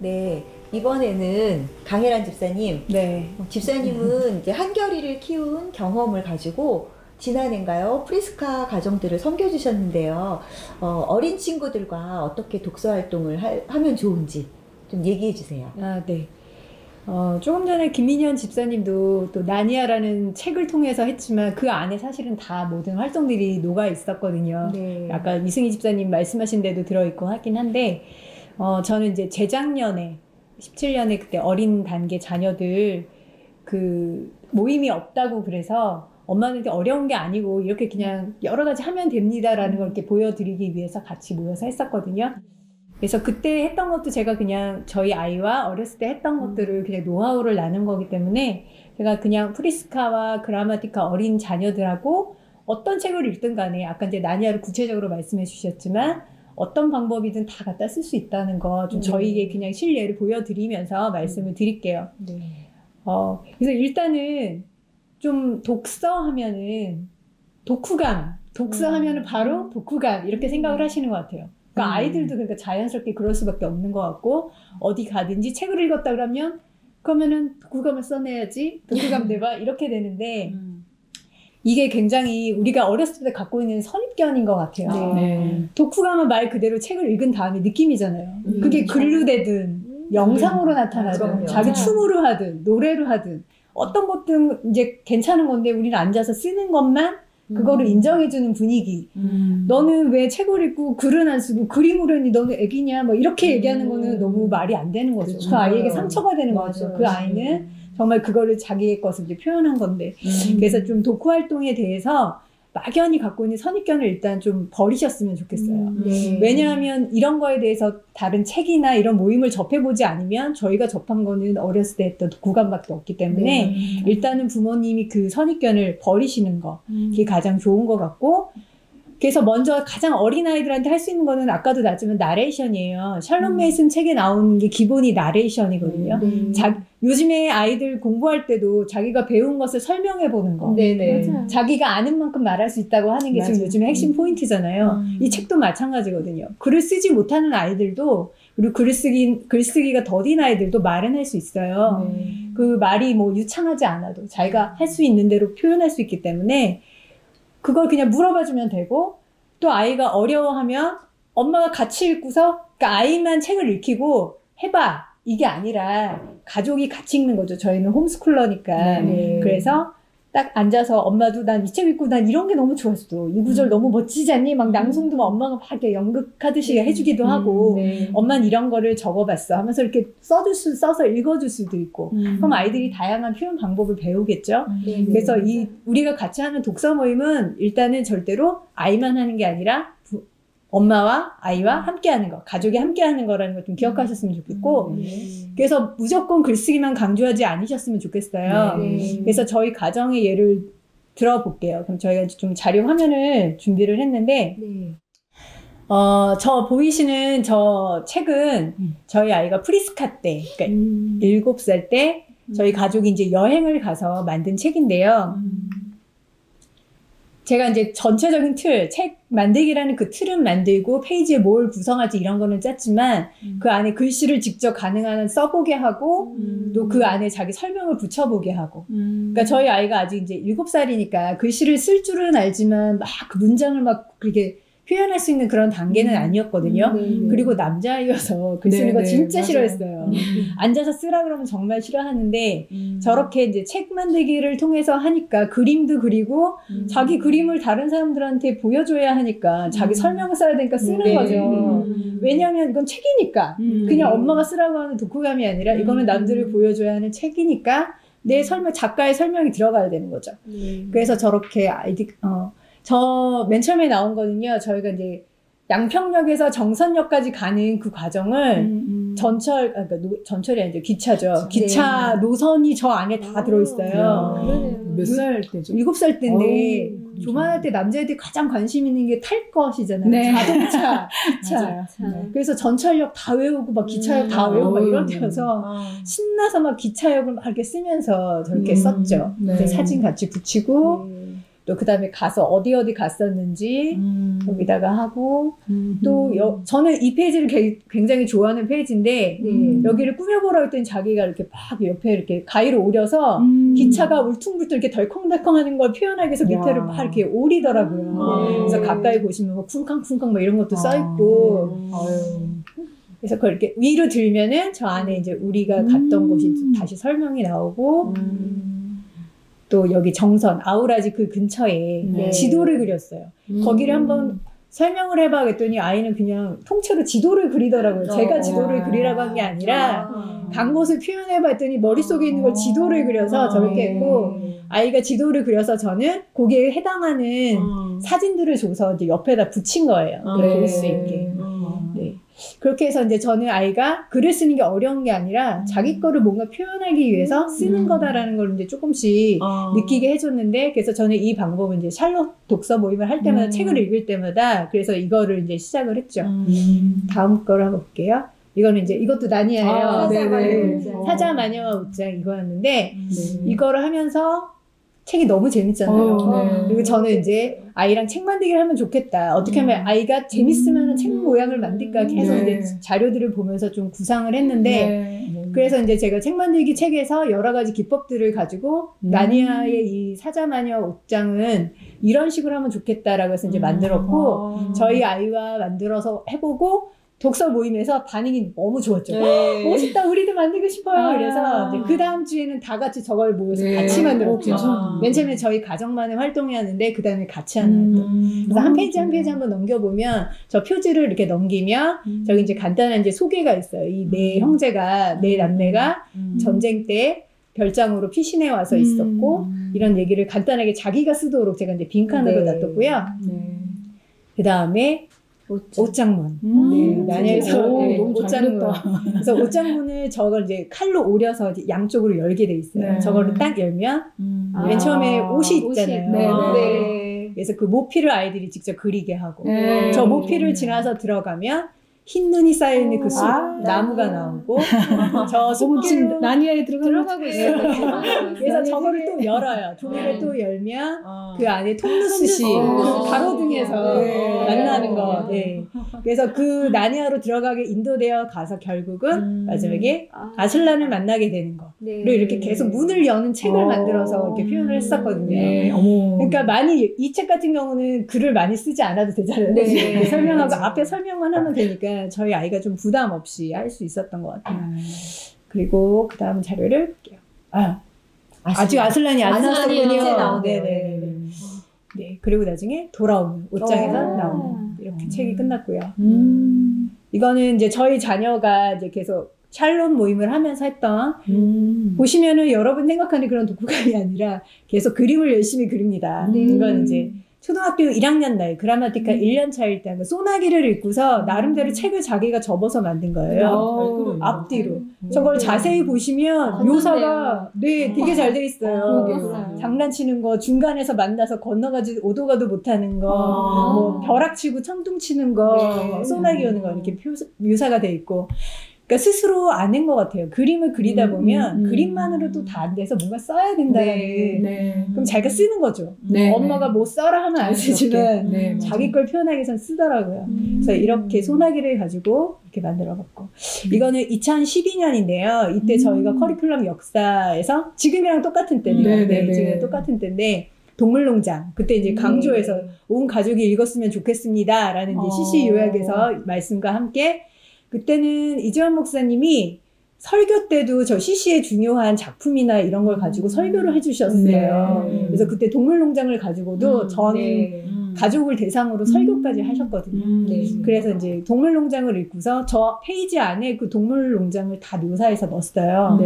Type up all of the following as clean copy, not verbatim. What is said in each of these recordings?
네, 이번에는 강혜란 집사님. 네. 집사님은 이제 한결이를 키운 경험을 가지고 지난해인가요? 프리스카 가정들을 섬겨주셨는데요. 어린 친구들과 어떻게 독서 활동을 하면 좋은지 좀 얘기해 주세요. 아, 네. 조금 전에 김민현 집사님도 또 나니아라는 책을 통해서 했지만 그 안에 사실은 다 모든 활동들이 녹아 있었거든요. 네. 아까 이승희 집사님 말씀하신 데도 들어있고 하긴 한데, 저는 이제 재작년에 17년에 그때 어린 단계 자녀들 그 모임이 없다고 그래서 엄마한테 어려운 게 아니고 이렇게 그냥 여러 가지 하면 됩니다라는 걸 이렇게 보여드리기 위해서 같이 모여서 했었거든요. 그래서 그때 했던 것도 제가 그냥 저희 아이와 어렸을 때 했던 것들을 그냥 노하우를 나눈 거기 때문에 제가 그냥 프리스카와 그라마티카 어린 자녀들하고 어떤 책을 읽든 간에 아까 이제 나니아를 구체적으로 말씀해 주셨지만 어떤 방법이든 다 갖다 쓸 수 있다는 거 좀 저희에게 그냥 실례를 보여드리면서 말씀을 드릴게요. 네. 그래서 일단은 좀 독서하면은 독서하면은 바로 독후감 이렇게 생각을 하시는 것 같아요. 그러니까 아이들도 그러니까 자연스럽게 그럴 수밖에 없는 것 같고 어디 가든지 책을 읽었다 그러면은 독후감을 써내야지 독후감 내봐 이렇게 되는데 이게 굉장히 우리가 어렸을 때 갖고 있는 선입견인 것 같아요. 네. 독후감은 말 그대로 책을 읽은 다음에 느낌이잖아요. 그게 글로 되든 영상으로 나타나든 그럼요. 자기 춤으로 하든 노래로 하든 어떤 것든 이제 괜찮은 건데 우리는 앉아서 쓰는 것만 그거를 인정해주는 분위기. 너는 왜 책을 읽고 글은 안 쓰고 그림으로 했니? 너는 애기냐? 뭐 이렇게 얘기하는 거는 너무 말이 안 되는 거죠. 그렇죠. 그 아이에게 상처가 되는 거죠. 맞아요. 그 아이는 정말 그거를 자기의 것을 이제 표현한 건데. 그래서 좀 독후 활동에 대해서 막연히 갖고 있는 선입견을 일단 좀 버리셨으면 좋겠어요. 네. 왜냐하면 이런 거에 대해서 다른 책이나 이런 모임을 접해보지 않으면 저희가 접한 거는 어렸을 때 했던 독후감밖에 없기 때문에 일단은 부모님이 그 선입견을 버리시는 거 그게 가장 좋은 것 같고 그래서 먼저 가장 어린아이들한테 할 수 있는 거는 아까도 나왔지만 나레이션이에요. 샬롬 메이슨 책에 나오는 게 기본이 나레이션이거든요. 요즘에 아이들 공부할 때도 자기가 배운 것을 설명해 보는 거. 네네. 자기가 아는 만큼 말할 수 있다고 하는 게 지금 요즘에 핵심 포인트잖아요. 이 책도 마찬가지거든요. 글을 쓰지 못하는 아이들도 그리고 글쓰기가 더딘 아이들도 말은 할 수 있어요. 그 말이 뭐 유창하지 않아도 자기가 할 수 있는 대로 표현할 수 있기 때문에 그걸 그냥 물어봐 주면 되고 또 아이가 어려워하면 엄마가 같이 읽고서 그러니까 아이만 책을 읽히고 해봐 이게 아니라 가족이 같이 읽는 거죠. 저희는 홈스쿨러니까. 그래서 딱 앉아서 엄마도 난 이 책 읽고 난 이런 게 너무 좋았어. 이 구절 너무 멋지지 않니? 막 낭송도 막 엄마가 막 이렇게 연극하듯이 해주기도 하고 엄마는 이런 거를 적어봤어 하면서 이렇게 써서 읽어줄 수도 있고 그럼 아이들이 다양한 표현 방법을 배우겠죠. 그래서 우리가 같이 하는 독서 모임은 일단은 절대로 아이만 하는 게 아니라 엄마와 아이와 함께 하는 거, 가족이 함께 하는 거라는 걸 좀 기억하셨으면 좋겠고, 그래서 무조건 글쓰기만 강조하지 않으셨으면 좋겠어요. 그래서 저희 가정의 예를 들어볼게요. 그럼 저희가 좀 자료 화면을 준비를 했는데, 저 보이시는 저 책은 저희 아이가 프리스카 때, 그러니까 7살 때 저희 가족이 이제 여행을 가서 만든 책인데요. 제가 이제 전체적인 책 만들기라는 그 틀은 만들고 페이지에 뭘 구성할지 이런 거는 짰지만 그 안에 글씨를 직접 가능한 한 써보게 하고 또 그 안에 자기 설명을 붙여보게 하고 그러니까 저희 아이가 아직 이제 7살이니까 글씨를 쓸 줄은 알지만 막 그 문장을 막 그렇게 표현할 수 있는 그런 단계는 아니었거든요. 그리고 남자아이여서 글 쓰는 거 진짜 싫어했어요. 앉아서 쓰라 그러면 정말 싫어하는데 저렇게 이제 책 만들기를 통해서 하니까 그림도 그리고 자기 그림을 다른 사람들한테 보여줘야 하니까 자기 설명을 써야 되니까 쓰는 거죠. 왜냐하면 이건 책이니까 그냥 엄마가 쓰라고 하는 독후감이 아니라 이거는 남들을 보여줘야 하는 책이니까 내 작가의 설명이 들어가야 되는 거죠. 그래서 저렇게 저 맨 처음에 나온 거는요, 저희가 이제 양평역에서 정선역까지 가는 그 과정을 전철이 아니죠. 기차죠. 기차 노선이 저 안에 다 들어있어요. 몇 살 때죠? 7살 때인데, 조만할 때 남자애들이 가장 관심 있는 게 탈 것이잖아요. 자동차. 기차. 그래서 전철역 다 외우고, 막 기차역 다 외우고, 막 이런 데여서 신나서 막 기차역을 막 이렇게 쓰면서 저렇게 썼죠. 사진 같이 붙이고, 또 그 다음에 가서 어디 갔었는지 여기다가 하고 또 저는 이 페이지를 굉장히 좋아하는 페이지인데 여기를 꾸며보라고 했더니 자기가 이렇게 막 옆에 이렇게 가위로 오려서 기차가 울퉁불퉁 이렇게 덜컹덜컹 하는 걸 표현하기 위해서 밑에를 막 이렇게 오리더라고요. 그래서 가까이 보시면 뭐 쿵쾅쿵쾅 뭐 이런 것도 써있고 그래서 그걸 이렇게 위로 들면은 저 안에 이제 우리가 갔던 곳이 다시 설명이 나오고 또 여기 정선, 아우라지 그 근처에 지도를 그렸어요. 거기를 한번 설명을 해봐 그랬더니 아이는 그냥 통째로 지도를 그리더라고요. 제가 지도를 그리라고 한 게 아니라 간 곳을 표현해봐 했더니 머릿속에 있는 걸 지도를 그려서 저렇게 했고 아이가 지도를 그려서 저는 거기에 해당하는 사진들을 줘서 이제 옆에다 붙인 거예요. 볼 수 있게. 네. 그렇게 해서 이제 저는 아이가 글을 쓰는 게 어려운 게 아니라 자기 거를 뭔가 표현하기 위해서 쓰는 거다라는 걸 이제 조금씩 느끼게 해줬는데 그래서 저는 이 방법은 이제 샬롯 독서 모임을 할 때마다 책을 읽을 때마다 그래서 이거를 이제 시작을 했죠. 다음 거를 한번 볼게요. 이거는 이제 이것도 나니아예요. 사자 마녀와 옷장 이거였는데 이거를 하면서 책이 너무 재밌잖아요. 그리고 저는 이제 아이랑 책 만들기를 하면 좋겠다. 어떻게 하면 아이가 재밌으면 책 모양을 만들까 계속 이제 자료들을 보면서 좀 구상을 했는데 그래서 이제 제가 책 만들기 책에서 여러 가지 기법들을 가지고 나니아의 이 사자마녀 옷장은 이런 식으로 하면 좋겠다라고 해서 이제 만들었고 저희 아이와 만들어서 해보고 독서 모임에서 반응이 너무 좋았죠. 멋있다, 우리도 만들고 싶어요. 그래서 이제 그 다음 주에는 다 같이 저걸 모여서 같이 만들었죠. 맨 처음에 저희 가정만의 활동이었는데 그 다음에 같이 하는 활동. 그래서 한 페이지 한 페이지 한번 넘겨보면 저 표지를 이렇게 넘기면 저기 이제 간단한 이제 소개가 있어요. 이 네 형제가, 네 남매가 전쟁 때 별장으로 피신해 와서 있었고 이런 얘기를 간단하게 자기가 쓰도록 제가 이제 빈칸으로 놔뒀고요. 그 다음에 옷장문. 나니아에서 옷장문. 그래서 옷장문을 저걸 이제 칼로 오려서 이제 양쪽으로 열게 돼 있어요. 저거를 딱 열면 맨 처음에 옷이 있잖아요. 그래서 그 모피를 아이들이 직접 그리게 하고 저 모피를 지나서 들어가면 흰 눈이 쌓여있는 그 숲, 나무가 나오고 저 숲길로 나니아에 들어가고 있어요. 그래서 저거를 또 열어요. 종이를 또 열면 그 안에 통루스시 그 가로등에서 만나는 거. 그래서 그 나니아로 들어가게 인도되어 가서 결국은 마지막에 아슬란을 만나게 되는 거. 그리고 이렇게 계속 문을 여는 책을 만들어서 이렇게 표현을 했었거든요. 그러니까 많이 이 책 같은 경우는 글을 많이 쓰지 않아도 되잖아요. 설명하고 앞에 설명만 하면 되니까 저희 아이가 좀 부담 없이 할 수 있었던 것 같아요. 그리고 그 다음 자료를 볼게요. 아직 아슬란이 안 나왔군요. 네, 그리고 나중에 돌아오는 옷장에서 나오는 이렇게 책이 끝났고요. 이거는 이제 저희 자녀가 이제 계속 샬롯 모임을 하면서 했던 보시면은 여러분 생각하는 그런 독후감이 아니라 계속 그림을 열심히 그립니다. 이건 이제 초등학교 1학년 날 그라마티카 1년 차일 때 소나기를 읽고서 나름대로 책을 자기가 접어서 만든 거예요. 앞뒤로. 저걸 자세히 보시면 묘사가 되게 잘 돼 있어요. 장난치는 거, 중간에서 만나서 건너가지고 오도 가도 못하는 거, 뭐 벼락치고 천둥 치는 거, 소나기 오는 거 이렇게 묘사가 돼 있고. 그러니까 스스로 아는 것 같아요. 그림을 그리다 보면 그림만으로도 다 안 돼서 뭔가 써야 된다는 그럼 자기가 쓰는 거죠. 엄마가 뭐 써라 하면 안 쓰지만 자기 걸 표현하기 위해서 쓰더라고요. 그래서 이렇게 소나기를 가지고 이렇게 만들어봤고 이거는 2012년인데요. 이때 저희가 커리큘럼 역사에서 지금이랑 똑같은 때네요. 지금 똑같은 때인데 동물농장 그때 이제 강조해서 온 가족이 읽었으면 좋겠습니다 라는 이제 CC 요약에서 말씀과 함께 그때는 이재원 목사님이 설교 때도 저 CC의 중요한 작품이나 이런 걸 가지고 설교를 해주셨어요. 그래서 그때 동물농장을 가지고도 전 가족을 대상으로 설교까지 하셨거든요. 그래서 이제 동물농장을 읽고서 저 페이지 안에 그 동물농장을 다 묘사해서 넣었어요.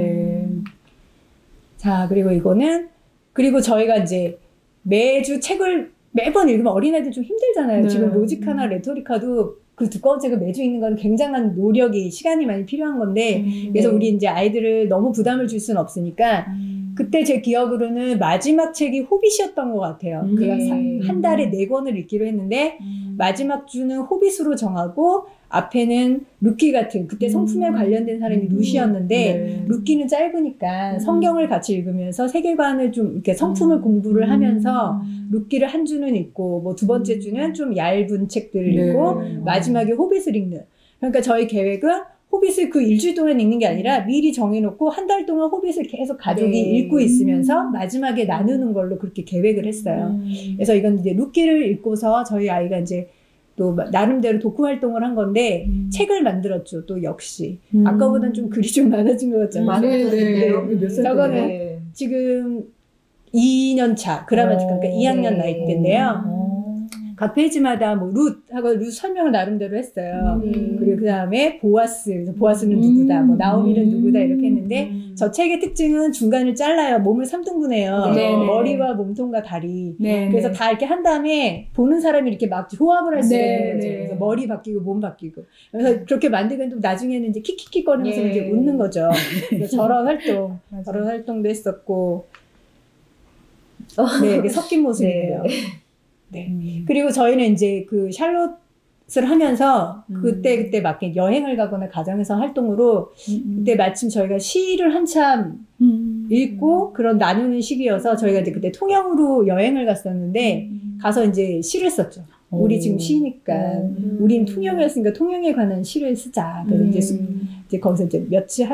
자, 그리고 이거는 그리고 저희가 이제 매주 책을 매번 읽으면 어린애들 좀 힘들잖아요. 지금 로지카나 레토리카도 그 두꺼운 책을 매주 읽는 건 굉장한 노력이, 시간이 많이 필요한 건데, 그래서 우리 이제 아이들을 너무 부담을 줄 수는 없으니까, 그때 제 기억으로는 마지막 책이 호빗이었던 것 같아요. 한 달에 4권을 읽기로 했는데, 마지막 주는 호빗으로 정하고, 앞에는 루키 같은 그때 성품에 관련된 사람이 루시였는데 루키는 짧으니까 성경을 같이 읽으면서 세계관을 좀 이렇게 성품을 공부를 하면서 루키를 한 주는 읽고 뭐 두 번째 주는 좀 얇은 책들을 읽고 마지막에 호빗을 읽는. 그러니까 저희 계획은 호빗을 그 일주일 동안 읽는 게 아니라 미리 정해놓고 한 달 동안 호빗을 계속 가족이 읽고 있으면서 마지막에 나누는 걸로 그렇게 계획을 했어요. 그래서 이건 이제 루키를 읽고서 저희 아이가 이제 또 나름대로 독후 활동을 한 건데 책을 만들었죠. 또 역시 아까보다는 좀 글이 좀 많아진 것 같잖아요. 네. 저거는 지금 2년 차 그라마티카 그러니까 2학년 나이 때인데요. 각 페이지마다 뭐 룻하고 룻 설명을 나름대로 했어요. 그리고 그 다음에 보아스는 누구다, 뭐 나오미는 누구다 이렇게 했는데 저 책의 특징은 중간을 잘라요. 몸을 3등분해요. 머리와 몸통과 다리. 그래서 다 이렇게 한 다음에 보는 사람이 이렇게 막 호합을 할 수 있는 거죠. 그래서 머리 바뀌고 몸 바뀌고. 그래서 그렇게 만들고 또 나중에는 이제 킥킥킥 거리면서 이제 웃는 거죠. 그래서 저런 활동도 했었고. 네, 이게 섞인 모습이에요. 네. 그리고 저희는 이제 그 샬롯을 하면서 그때 맞게 여행을 가거나 가정에서 활동으로 그때 마침 저희가 시를 한참 읽고 그런 나누는 시기여서 저희가 이제 그때 통영으로 여행을 갔었는데 가서 이제 시를 썼죠. 우리 지금 시니까 우린 통영이었으니까 통영에 관한 시를 쓰자. 그래서 이제 거기서 이제 며칠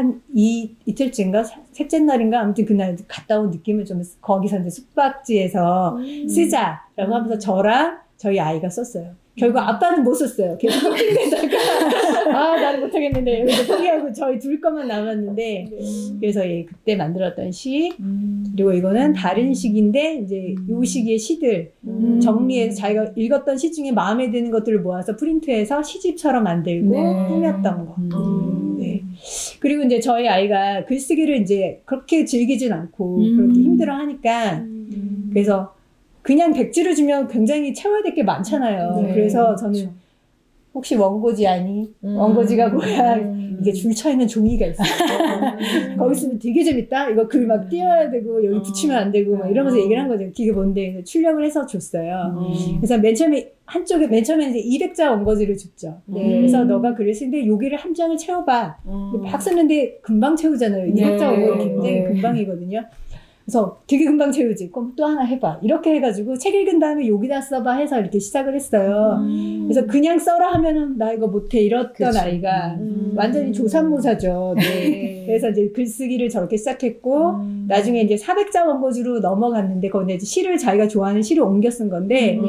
이틀째인가 셋째 날인가 아무튼 그날 갔다 온 느낌을 좀 거기서 이제 숙박지에서 쓰자라고 하면서 저랑 저희 아이가 썼어요. 결국 아빠는 못 썼어요. 계속 포기되다가 나는 못하겠는데 여기서 포기하고 저희 둘 것만 남았는데 그래서 그때 만들었던 시 그리고 이거는 다른 시기인데 이제 요 시기의 시들 정리해서 자기가 읽었던 시 중에 마음에 드는 것들을 모아서 프린트해서 시집처럼 만들고 꾸몄던 거. 네. 그리고 이제 저희 아이가 글쓰기를 이제 그렇게 즐기진 않고 그렇게 힘들어 하니까 그래서 그냥 백지를 주면 굉장히 채워야 될 게 많잖아요. 그래서 저는 혹시 원고지 아니? 원고지가 뭐야? 이게 줄 쳐 있는 종이가 있어요. 거기 쓰면 되게 재밌다? 이거 글 막 띄워야 되고, 여기 붙이면 안 되고, 막 이러면서 얘기를 한 거죠. 이게 뭔데? 출력을 해서 줬어요. 그래서 맨 처음에 이제 200자 원고지를 줬죠. 그래서 너가 글을 쓰는데 여기를 한 장을 채워봐. 막 쓰는데 금방 채우잖아요. 200자 원고지 굉장히 금방이거든요. 그래서 되게 금방 채우지. 그럼 또 하나 해봐. 이렇게 해가지고 책 읽은 다음에 여기다 써봐 해서 이렇게 시작을 했어요. 그래서 그냥 써라 하면은 나 이거 못해 이랬던 아이가 완전히 조삼모사죠. 네. 그래서 이제 글쓰기를 저렇게 시작했고 나중에 이제 400자 원고지로 넘어갔는데 거기에 이제 시를 자기가 좋아하는 시를 옮겨 쓴 건데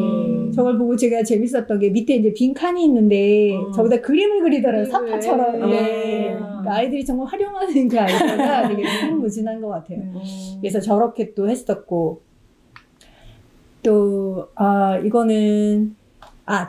저걸 보고 제가 재밌었던 게 밑에 이제 빈 칸이 있는데 저기다 그림을 그리더라고요. 사파처럼. 그러니까 아이들이 정말 활용하는 그 아이디어가 되게 무궁무진한 것 같아요. 그래서 저렇게 또 했었고 또 이거는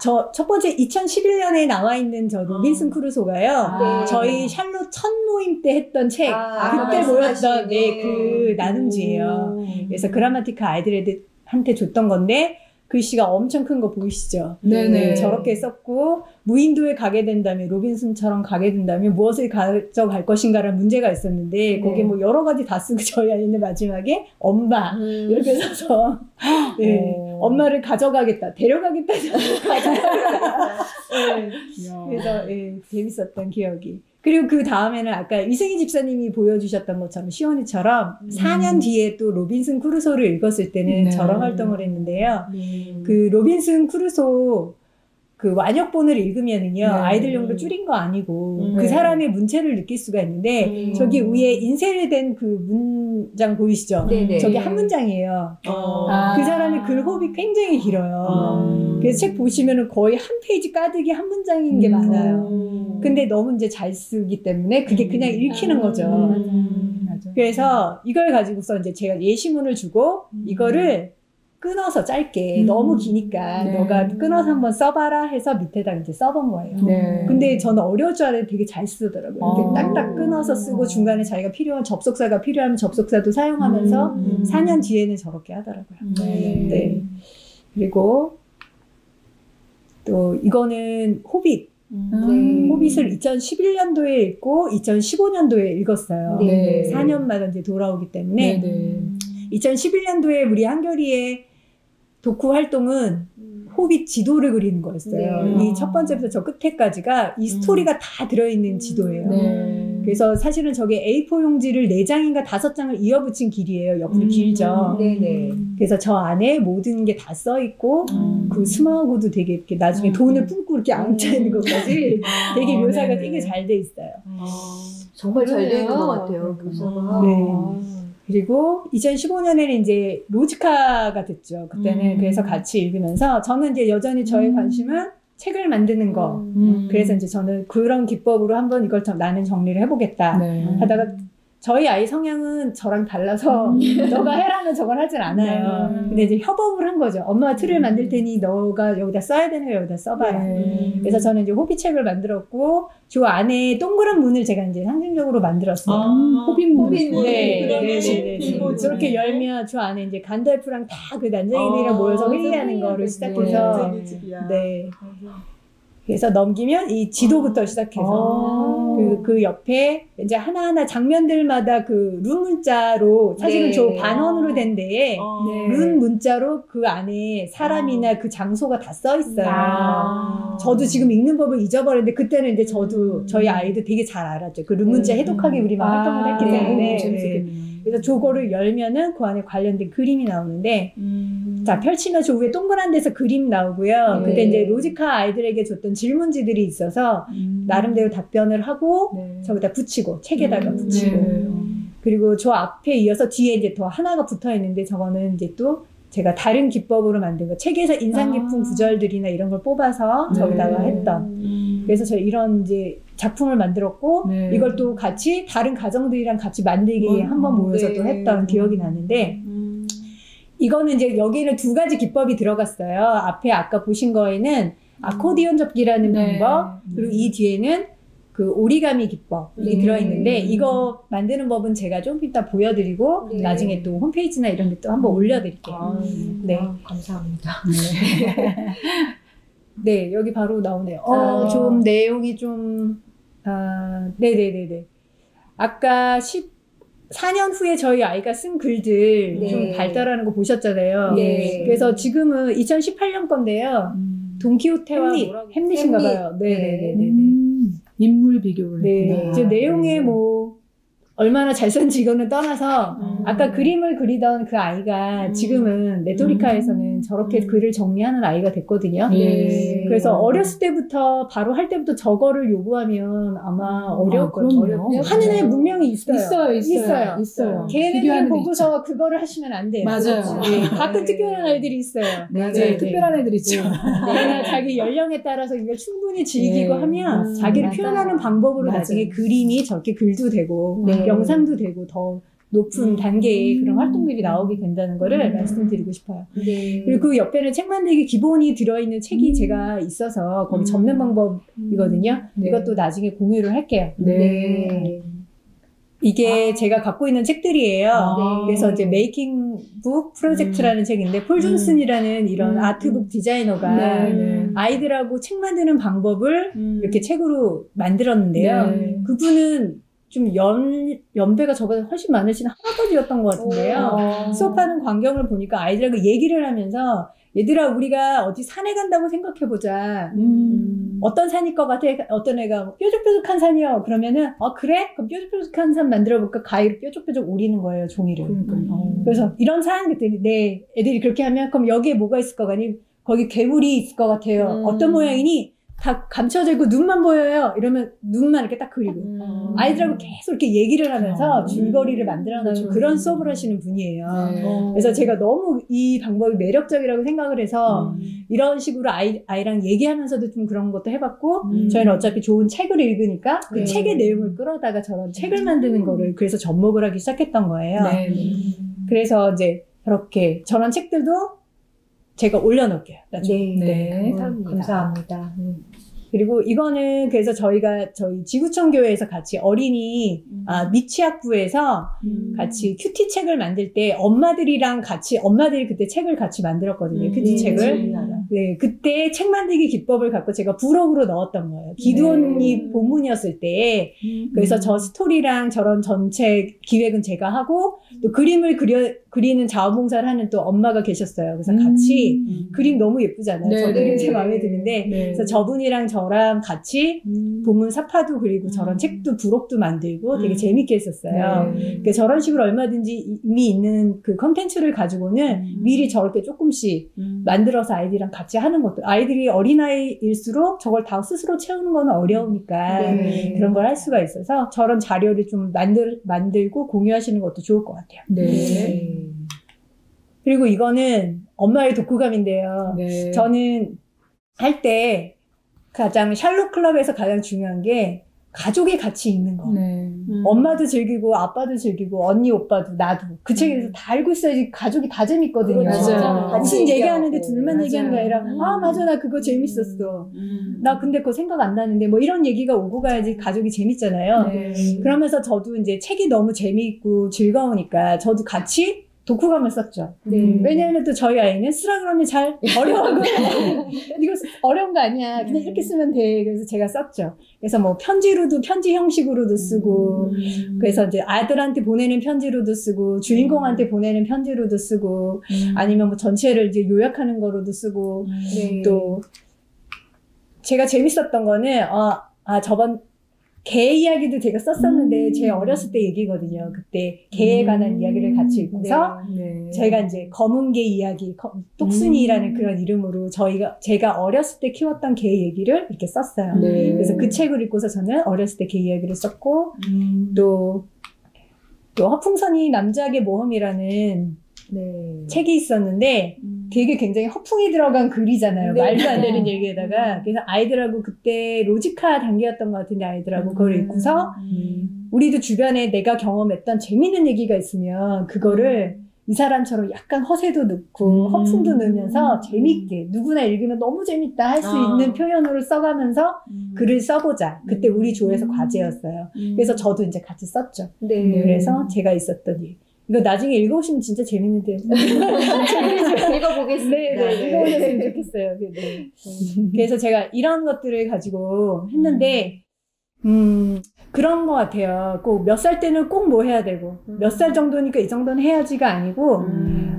첫 번째 2011년에 나와 있는 저 로빈슨 크루소가요. 저희 샬롯 첫 모임 때 했던 책 그때 모였던 그 나눔지예요. 그래서 그라마티카 아이들한테 줬던 건데 글씨가 엄청 큰 거 보이시죠? 네, 저렇게 썼고 무인도에 가게 된다면 로빈슨처럼 가게 된다면 무엇을 가져갈 것인가라는 문제가 있었는데 거기에 뭐 여러 가지 다 쓰고 저희 아이는 마지막에 엄마 이렇게 써서 엄마를 가져가겠다 데려가겠다 가져가겠다 그래서 재밌었던 기억이. 그리고 그 다음에는 아까 이승희 집사님이 보여주셨던 것처럼 시원이처럼 4년 뒤에 또 로빈슨 크루소를 읽었을 때는 저런 활동을 했는데요. 그 로빈슨 크루소 그 완역본을 읽으면은요 아이들용으로 줄인 거 아니고 그 사람의 문체를 느낄 수가 있는데 저기 위에 인쇄된 그 문장 보이시죠? 저게 한 문장이에요. 그 사람의 글호흡이 굉장히 길어요. 그래서 책 보시면은 거의 한 페이지 가득이 한 문장인 게 많아요. 근데 너무 이제 잘 쓰기 때문에 그게 그냥 읽히는 거죠. 그래서 이걸 가지고서 이제 제가 예시문을 주고 이거를 끊어서 짧게 너무 기니까 너가 끊어서 한번 써봐라 해서 밑에다 이제 써본 거예요. 근데 저는 어려울 줄 알았는데 되게 잘 쓰더라고요. 이렇게 딱딱 끊어서 쓰고 중간에 자기가 필요한 접속사가 필요하면 접속사도 사용하면서 4년 뒤에는 저렇게 하더라고요. 네. 그리고 또 이거는 호빗. 호빗을 2011년도에 읽고 2015년도에 읽었어요. 4년마다 이제 돌아오기 때문에 2011년도에 우리 한겨레의 독후 활동은 호빗 지도를 그리는 거였어요. 네. 이 첫 번째부터 저 끝에까지가 이 스토리가 다 들어있는 지도예요. 네. 그래서 사실은 저게 A4 용지를 4장인가 5장을 이어붙인 길이에요. 옆으로 길죠. 네네. 그래서 저 안에 모든 게 다 써있고 그 스마고도 되게 이렇게 나중에 돈을 뿜고 이렇게 앉아있는 것까지 되게 묘사가 네네. 되게 잘 돼 있어요. 정말 잘 되어 있는 그러네요. 것 같아요. 묘사가. 네. 그리고 2015년에는 이제 로지카가 됐죠. 그때는 그래서 같이 읽으면서 저는 이제 여전히 저의 관심은 책을 만드는 거. 그래서 이제 저는 그런 기법으로 한번 이걸 나는 정리를 해보겠다 네. 하다가 저희 아이 성향은 저랑 달라서 너가 해라면 저걸 하진 않아요. 근데 이제 협업을 한 거죠. 엄마가 틀을 만들 테니 너가 여기다 써야 되는 거 여기다 써봐라. 그래서 저는 이제 호빗 책을 만들었고 그 안에 동그란 문을 제가 이제 상징적으로 만들었어요. 호빗문. 네, 그러네. 네, 네, 네. 이거지. 저렇게 열면 저 안에 이제 간달프랑 다 그 난쟁이들이랑 모여서 회의하는 거를 시작해서 네. 그래서 넘기면 이 지도부터 시작해서 그 옆에 이제 하나하나 장면들마다 그 룬 문자로 사실은 네. 저 반원으로 된 데에 네. 룬 문자로 그 안에 사람이나 그 장소가 다 써 있어요. 저도 지금 읽는 법을 잊어버렸는데 그때는 이제 저도 저희 아이도 되게 잘 알았죠. 그 룬 문자 해독하기 우리 막 활동을 했기 때문에. 재밌었겠네요. 그래서 저거를 열면은 그 안에 관련된 그림이 나오는데 자 펼치면 저 위에 동그란 데서 그림 나오고요. 그때 이제 로지카 아이들에게 줬던 질문지들이 있어서 나름대로 답변을 하고 저기다 붙이고 책에다가 붙이고 그리고 저 앞에 이어서 뒤에 이제 더 하나가 붙어 있는데 저거는 이제 또 제가 다른 기법으로 만든 거 책에서 인상 깊은 구절들이나 이런 걸 뽑아서 저기다가 했던 그래서 저 이런 이제 작품을 만들었고 이걸 또 같이 다른 가정들이랑 같이 만들기 한번 모여서 또 했던 기억이 나는데 이거는 이제 여기는 2가지 기법이 들어갔어요. 앞에 아까 보신 거에는 아코디언 접기라는 방법 그리고 이 뒤에는 그 오리가미 기법이 들어있는데 이거 만드는 법은 제가 좀 이따 보여드리고 나중에 또 홈페이지나 이런 데 또 한번 올려드릴게요. 네. 감사합니다. 네, 여기 바로 나오네요. 좀 내용이 좀, 네네네네. 아까 4년 후에 저희 아이가 쓴 글들 좀 발달하는 거 보셨잖아요. 네. 그래서 지금은 2018년 건데요. 돈키호테와 햄릿인가 봐요. 네네네네. 인물 비교를 네. 했구나. 이제 내용에 뭐, 얼마나 잘 썼는지 이거는 떠나서 아까 그림을 그리던 그 아이가 지금은 메토리카에서는 저렇게 글을 정리하는 아이가 됐거든요. 그래서 어렸을 때부터 바로 할 때부터 저거를 요구하면 아마 어려울 거예요. 하는 애 분명히 있어요. 있어요. 걔네들 비교하는 애 보고서 그거를 하시면 안 돼요. 맞아요. 네. 가끔 특별한 아이들이 있어요. 맞아요. 네, 특별한 애들 있죠. 그러나 자기 연령에 따라서 이걸 충분히 즐기고 하면 자기를 맞아요. 표현하는 방법으로 맞아요. 나중에 그림이 저렇게 글도 되고 영상도 되고 더 높은 단계의 그런 활동들이 나오게 된다는 거를 말씀드리고 싶어요. 그리고 그 옆에는 책 만들기 기본이 들어있는 책이 제가 있어서 거기 접는 방법이거든요. 이것도 나중에 공유를 할게요. 이게 제가 갖고 있는 책들이에요. 그래서 이제 메이킹 북 프로젝트라는 책인데 폴 존슨이라는 이런 아트북 디자이너가 아이들하고 책 만드는 방법을 이렇게 책으로 만들었는데요. 그분은 좀 연배가 저보다 훨씬 많으신 할아버지였던 것 같은데요. 수업하는 광경을 보니까 아이들하고 얘기를 하면서 얘들아 우리가 어디 산에 간다고 생각해보자. 어떤 산일 것 같아? 어떤 애가 뾰족뾰족한 산이요. 그러면은 그래? 그럼 뾰족뾰족한 산 만들어볼까? 가위로 뾰족뾰족 오리는 거예요. 종이를. 그래서 이런 산 그랬더니 네 애들이 그렇게 하면 그럼 여기에 뭐가 있을 것 같니? 거기 괴물이 있을 것 같아요. 어떤 모양이니? 다 감춰져 있고 눈만 보여요. 이러면 눈만 이렇게 딱 그리고 아이들하고 계속 이렇게 얘기를 하면서 줄거리를 만들어내는 그런 수업을 하시는 분이에요. 그래서 제가 너무 이 방법이 매력적이라고 생각을 해서 이런 식으로 아이랑 얘기하면서도 좀 그런 것도 해봤고 저희는 어차피 좋은 책을 읽으니까 그 책의 내용을 끌어다가 저런 책을 만드는 거를 그래서 접목을 하기 시작했던 거예요. 그래서 이제 그렇게 저런 책들도 제가 올려놓을게요. 네. 감사합니다. 그리고 이거는 그래서 저희가 저희 지구촌 교회에서 같이 어린이 미취학부에서 같이 큐티 책을 만들 때 엄마들이랑 같이 엄마들이 그때 책을 같이 만들었거든요. 큐티 책을. 네, 그때 책 만들기 기법을 갖고 제가 부록으로 넣었던 거예요. 기도원이 본문이었을 때. 그래서 저 스토리랑 저런 전체 기획은 제가 하고, 또 그림을 그리는 자원봉사를 하는 또 엄마가 계셨어요. 그래서 같이 그림 너무 예쁘잖아요. 네, 저 그림 네. 제 마음에 드는데. 네. 그래서 저분이랑 저랑 같이 본문 사파도 그리고 저런 책도 부록도 만들고 되게 재밌게 했었어요. 그러니까 저런 식으로 얼마든지 이미 있는 그 컨텐츠를 가지고는 미리 저렇게 조금씩 만들어서 아이들이랑 같이 하는 것도, 아이들이 어린아이일수록 저걸 다 스스로 채우는 건 어려우니까 네. 그런 걸 할 수가 있어서 저런 자료를 좀 만들고 공유하시는 것도 좋을 것 같아요. 네. 그리고 이거는 엄마의 독후감인데요. 네. 저는 할 때 가장 샬롯 클럽에서 가장 중요한 게 가족이 같이 읽는 거. 네. 엄마도 즐기고 아빠도 즐기고 언니 오빠도 나도 그 책에 대해서 다 알고 있어야지 가족이 다 재밌거든요. 맞아요. 무슨 얘기하는데 둘만 맞아요. 얘기하는 게 아니라 아 맞아 나 그거 재밌었어. 나 근데 그거 생각 안 나는데 뭐 이런 얘기가 오고 가야지 가족이 재밌잖아요. 네. 그러면서 저도 이제 책이 너무 재미있고 즐거우니까 저도 같이 독후감을 썼죠. 왜냐하면 또 저희 아이는 쓰라 그러면 잘 어려워. 이거 어려운 거 아니야. 그냥 이렇게 쓰면 돼. 그래서 제가 썼죠. 그래서 뭐 편지로도 편지 형식으로도 쓰고, 그래서 이제 아들한테 보내는 편지로도 쓰고, 주인공한테 보내는 편지로도 쓰고, 아니면 뭐 전체를 이제 요약하는 거로도 쓰고, 또 제가 재밌었던 거는 저번 개 이야기도 제가 썼었는데 제 어렸을 때 얘기거든요. 그때 개에 관한 이야기를 같이 읽고서 네. 제가 이제 검은 개 이야기, 똑순이라는 그런 이름으로 제가 어렸을 때 키웠던 개 얘기를 이렇게 썼어요. 네. 그래서 그 책을 읽고서 저는 어렸을 때 개 이야기를 썼고 또 허풍선이 남자의 모험이라는 책이 있었는데 되게 굉장히 허풍이 들어간 글이잖아요. 말도 안 되는 얘기에다가. 그래서 아이들하고 그때 로지카 단계였던 것 같은데 아이들하고 그걸 읽고서 우리도 주변에 내가 경험했던 재밌는 얘기가 있으면 그거를 이 사람처럼 약간 허세도 넣고 허풍도 넣으면서 재밌게 누구나 읽으면 너무 재밌다 할 수 있는 표현으로 써가면서 글을 써보자. 그때 우리 조에서 과제였어요. 그래서 저도 이제 같이 썼죠. 그래서 제가 있었던 일. 이거 나중에 읽어보시면 진짜 재밌는데요. 읽어보겠습니다. 네, 읽어보셨으면 좋겠어요. 네. 그래서 제가 이런 것들을 가지고 했는데, 그런 것 같아요. 꼭 몇 살 때는 꼭 뭐 해야 되고, 몇 살 정도니까 이 정도는 해야지가 아니고,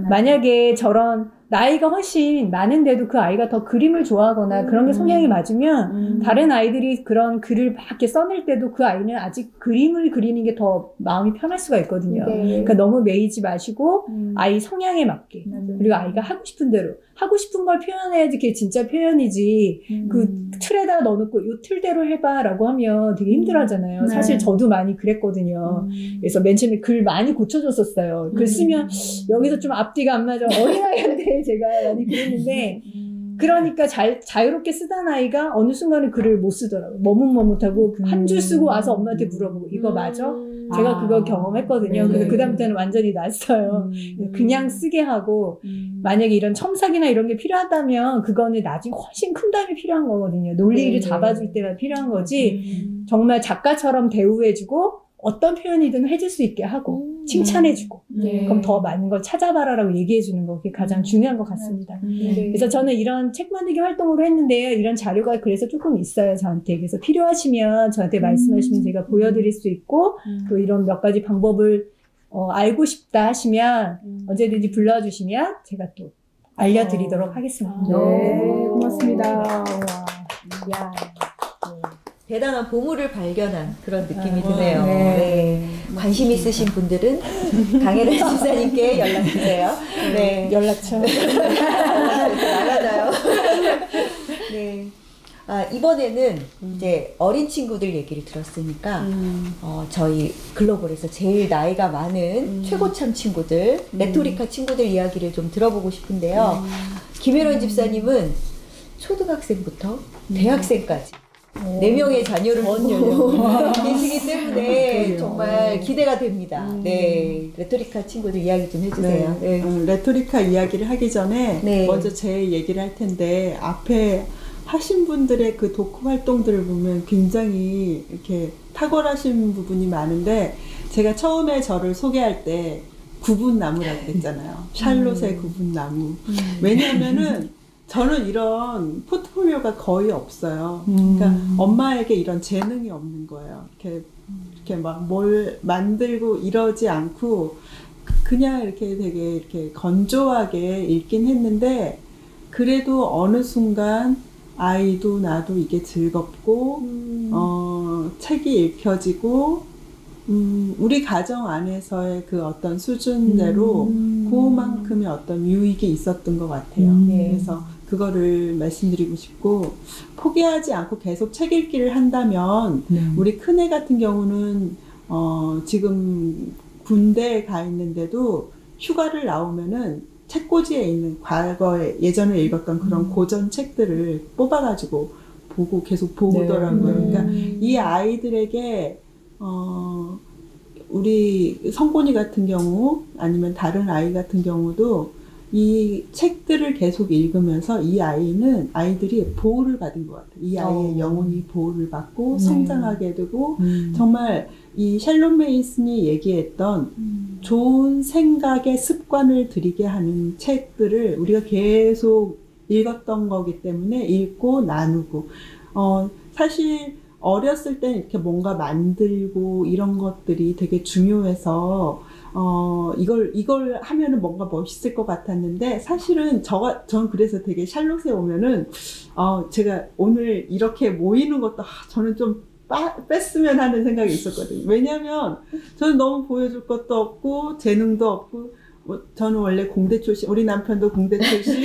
만약에 저런 나이가 훨씬 많은데도 그 아이가 더 그림을 좋아하거나 그런 게 성향이 맞으면 다른 아이들이 그런 글을 막 이렇게 써낼 때도 그 아이는 아직 그림을 그리는 게 더 마음이 편할 수가 있거든요. 그러니까 너무 매이지 마시고 아이 성향에 맞게 그리고 아이가 하고 싶은 대로 하고 싶은 걸 표현해야지 그게 진짜 표현이지 그 틀에다 넣어놓고 이 틀대로 해봐라고 하면 되게 힘들어하잖아요. 사실 저도 많이 그랬거든요. 그래서 맨 처음에 글 많이 고쳐줬었어요. 글 쓰면 여기서 좀 앞뒤가 안 맞아. 어린아이한테 제가 많이 그랬는데 그러니까 자유롭게 쓰던 아이가 어느 순간에 글을 못 쓰더라고요. 머뭇머뭇하고 한 줄 쓰고 와서 엄마한테 물어보고 이거 맞아? 제가 그거 경험했거든요. 그래서 그다음부터는 완전히 놨어요. 그냥 쓰게 하고 만약에 이런 첨삭이나 이런 게 필요하다면 그거는 나중에 훨씬 큰 답이 필요한 거거든요. 논리를 잡아줄 때만 필요한 거지 정말 작가처럼 대우해주고 어떤 표현이든 해줄 수 있게 하고 칭찬해주고 그럼 더 많은 걸 찾아봐라라고 얘기해주는 거 그게 가장 중요한 것 같습니다. 그래서 저는 이런 책 만들기 활동으로 했는데요. 이런 자료가 그래서 조금 있어요. 저한테. 그래서 필요하시면 저한테 말씀하시면 제가 보여드릴 수 있고 또 이런 몇 가지 방법을 알고 싶다 하시면 언제든지 불러주시면 제가 또 알려드리도록 하겠습니다. 네, 고맙습니다. 야, 대단한 보물을 발견한 그런 느낌이 드네요. 관심 있으신 분들은 강혜란 집사님께 연락주세요. 네. 연락처. 나가나요? 네. 이번에는 이제 어린 친구들 얘기를 들었으니까 저희 글로벌에서 제일 나이가 많은 최고참 친구들, 레토리카 친구들 이야기를 좀 들어보고 싶은데요. 김혜란 집사님은 초등학생부터 대학생까지 4명의 자녀를 두고 계시기 때문에 정말 기대가 됩니다. 네, 레토리카 친구들 이야기 좀 해주세요. 네. 레토리카 이야기를 하기 전에 먼저 제 얘기를 할 텐데 앞에 하신 분들의 그 독후 활동들을 보면 굉장히 이렇게 탁월하신 부분이 많은데 제가 처음에 저를 소개할 때 구분나무라고 했잖아요. 샬롯의 구분나무. 왜냐하면은 저는 이런 포트폴리오가 거의 없어요. 그러니까 엄마에게 이런 재능이 없는 거예요. 이렇게 막 뭘 만들고 이러지 않고 그냥 이렇게 되게 이렇게 건조하게 읽긴 했는데 그래도 어느 순간 아이도 나도 이게 즐겁고 책이 읽혀지고 우리 가정 안에서의 그 어떤 수준대로 그만큼의 어떤 유익이 있었던 것 같아요. 그래서 그거를 말씀드리고 싶고 포기하지 않고 계속 책 읽기를 한다면 우리 큰애 같은 경우는 지금 군대에 가 있는데도 휴가를 나오면은 책꽂이에 있는 과거에 예전에 읽었던 그런 고전 책들을 뽑아가지고 보고 계속 보더라고요. 그러니까 이 아이들에게 우리 성곤이 같은 경우 아니면 다른 아이 같은 경우도 이 책들을 계속 읽으면서 이 아이들이 보호를 받은 것 같아요. 이 아이의 영혼이 보호를 받고 성장하게 되고 정말 이 샬롬 메이슨이 얘기했던 좋은 생각의 습관을 들이게 하는 책들을 우리가 계속 읽었던 거기 때문에 읽고 나누고 사실 어렸을 때 이렇게 뭔가 만들고 이런 것들이 되게 중요해서 이걸 하면은 뭔가 멋있을 것 같았는데 사실은 전 그래서 되게 샬롯에 오면은 제가 오늘 이렇게 모이는 것도 저는 좀 뺐으면 하는 생각이 있었거든요. 왜냐면 저는 너무 보여줄 것도 없고 재능도 없고 저는 원래 공대 출신, 우리 남편도 공대 출신.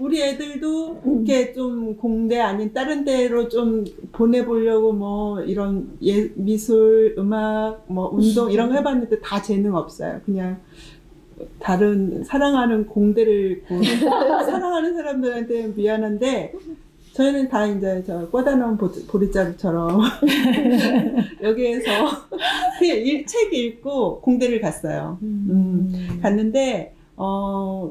우리 애들도 이렇게 좀 공대 아닌 다른 데로 좀 보내보려고 뭐 이런 미술, 음악, 뭐 운동 이런 거 해봤는데 다 재능 없어요. 그냥 다른 사랑하는 공대를 사랑하는 사람들한테 미안한데 저희는 다 이제 저 꽂아놓은 보리자루처럼 여기에서 그냥 책 읽고 공대를 갔어요. 갔는데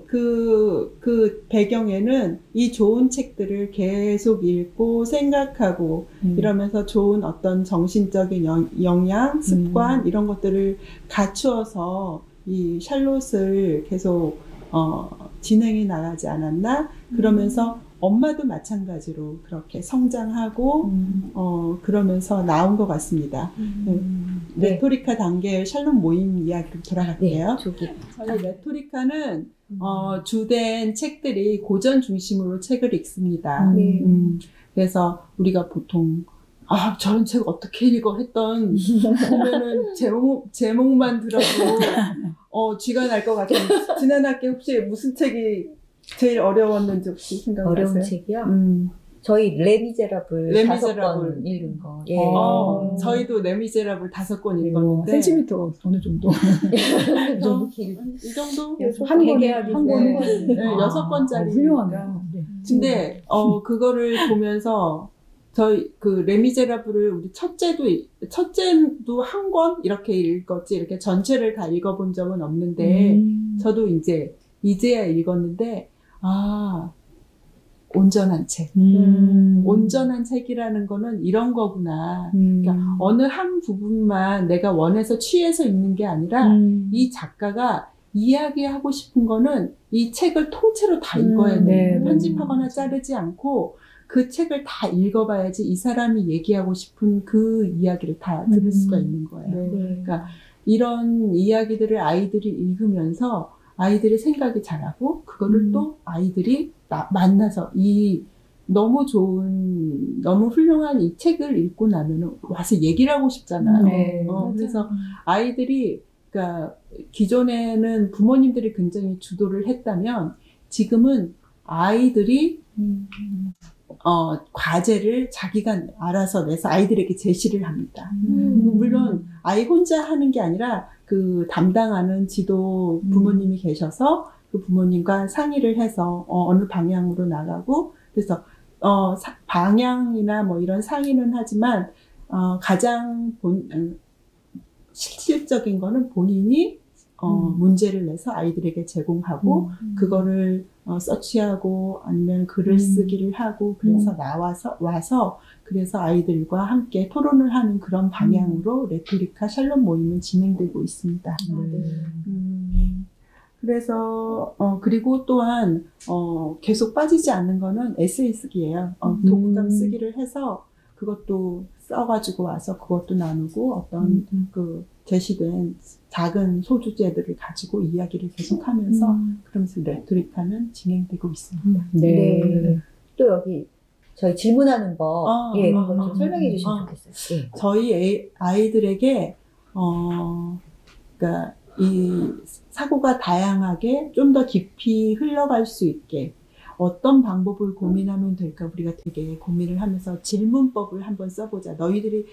그 배경에는 이 좋은 책들을 계속 읽고 생각하고 이러면서 좋은 어떤 정신적인 영양, 습관 이런 것들을 갖추어서 이 샬롯을 계속 진행해 나가지 않았나? 그러면서 엄마도 마찬가지로 그렇게 성장하고 그러면서 나온 것 같습니다. 레토리카 단계의 샬롬 모임 이야기로 돌아갈게요. 저희 레토리카는 주된 책들이 고전 중심으로 책을 읽습니다. 그래서 우리가 보통 저런 책 어떻게 읽어 했던 보면은 제목만 들어도 쥐가 날 것 같은. 지난 학기 혹시 무슨 책이 제일 어려웠는지 혹시 생각나세요? 어려운 책이요? 저희 레미제라블 5번 읽은 거. 예. 저희도 레미제라블 5권 읽었는데. 센티미터 어느 정도? 이 정도 길. 이 정도? 한 권에 한 권에 6권짜리. 훌륭하네요. 근데 그거를 보면서 저희 그 레미제라블을 우리 첫째도 한 권 이렇게 읽었지 이렇게 전체를 다 읽어본 적은 없는데 저도 이제야 읽었는데 온전한 책. 온전한 책이라는 거는 이런 거구나. 그러니까 어느 한 부분만 내가 원해서 취해서 읽는 게 아니라 이 작가가 이야기하고 싶은 거는 이 책을 통째로 다 읽어야 돼. 편집하거나 자르지 않고 그 책을 다 읽어봐야지 이 사람이 얘기하고 싶은 그 이야기를 다 들을 수가 있는 거예요. 그러니까 이런 이야기들을 아이들이 읽으면서 아이들의 생각이 자라고 그거를 또 아이들이 만나서 이 너무 좋은 너무 훌륭한 이 책을 읽고 나면은 와서 얘기를 하고 싶잖아요. 그래서 아이들이 그러니까 기존에는 부모님들이 굉장히 주도를 했다면 지금은 아이들이 과제를 자기가 알아서 내서 아이들에게 제시를 합니다. 물론 아이 혼자 하는 게 아니라 그 담당하는 지도 부모님이 계셔서 그 부모님과 상의를 해서 어느 방향으로 나가고 그래서 방향이나 뭐 이런 상의는 하지만 가장 실질적인 거는 본인이 문제를 내서 아이들에게 제공하고 그거를 서치하고 아니면 글을 쓰기를 하고 그래서 와서 그래서 아이들과 함께 토론을 하는 그런 방향으로 레토리카 샬롬 모임은 진행되고 있습니다. 그래서 그리고 또한 계속 빠지지 않는 거는 에세이 쓰기예요. 독후감 쓰기를 해서 그것도 써가지고 와서 그것도 나누고 어떤 그 제시된 작은 소주제들을 가지고 이야기를 계속하면서 그러면서 레토릭하는 진행되고 있습니다. 네. 또 여기 저희 질문하는 법, 그거 좀 설명해 주시면 좋겠어요. 예. 저희 아이들에게 그러니까 이 사고가 다양하게 좀 더 깊이 흘러갈 수 있게 어떤 방법을 고민하면 될까 우리가 되게 고민을 하면서 질문법을 한번 써보자. 너희들이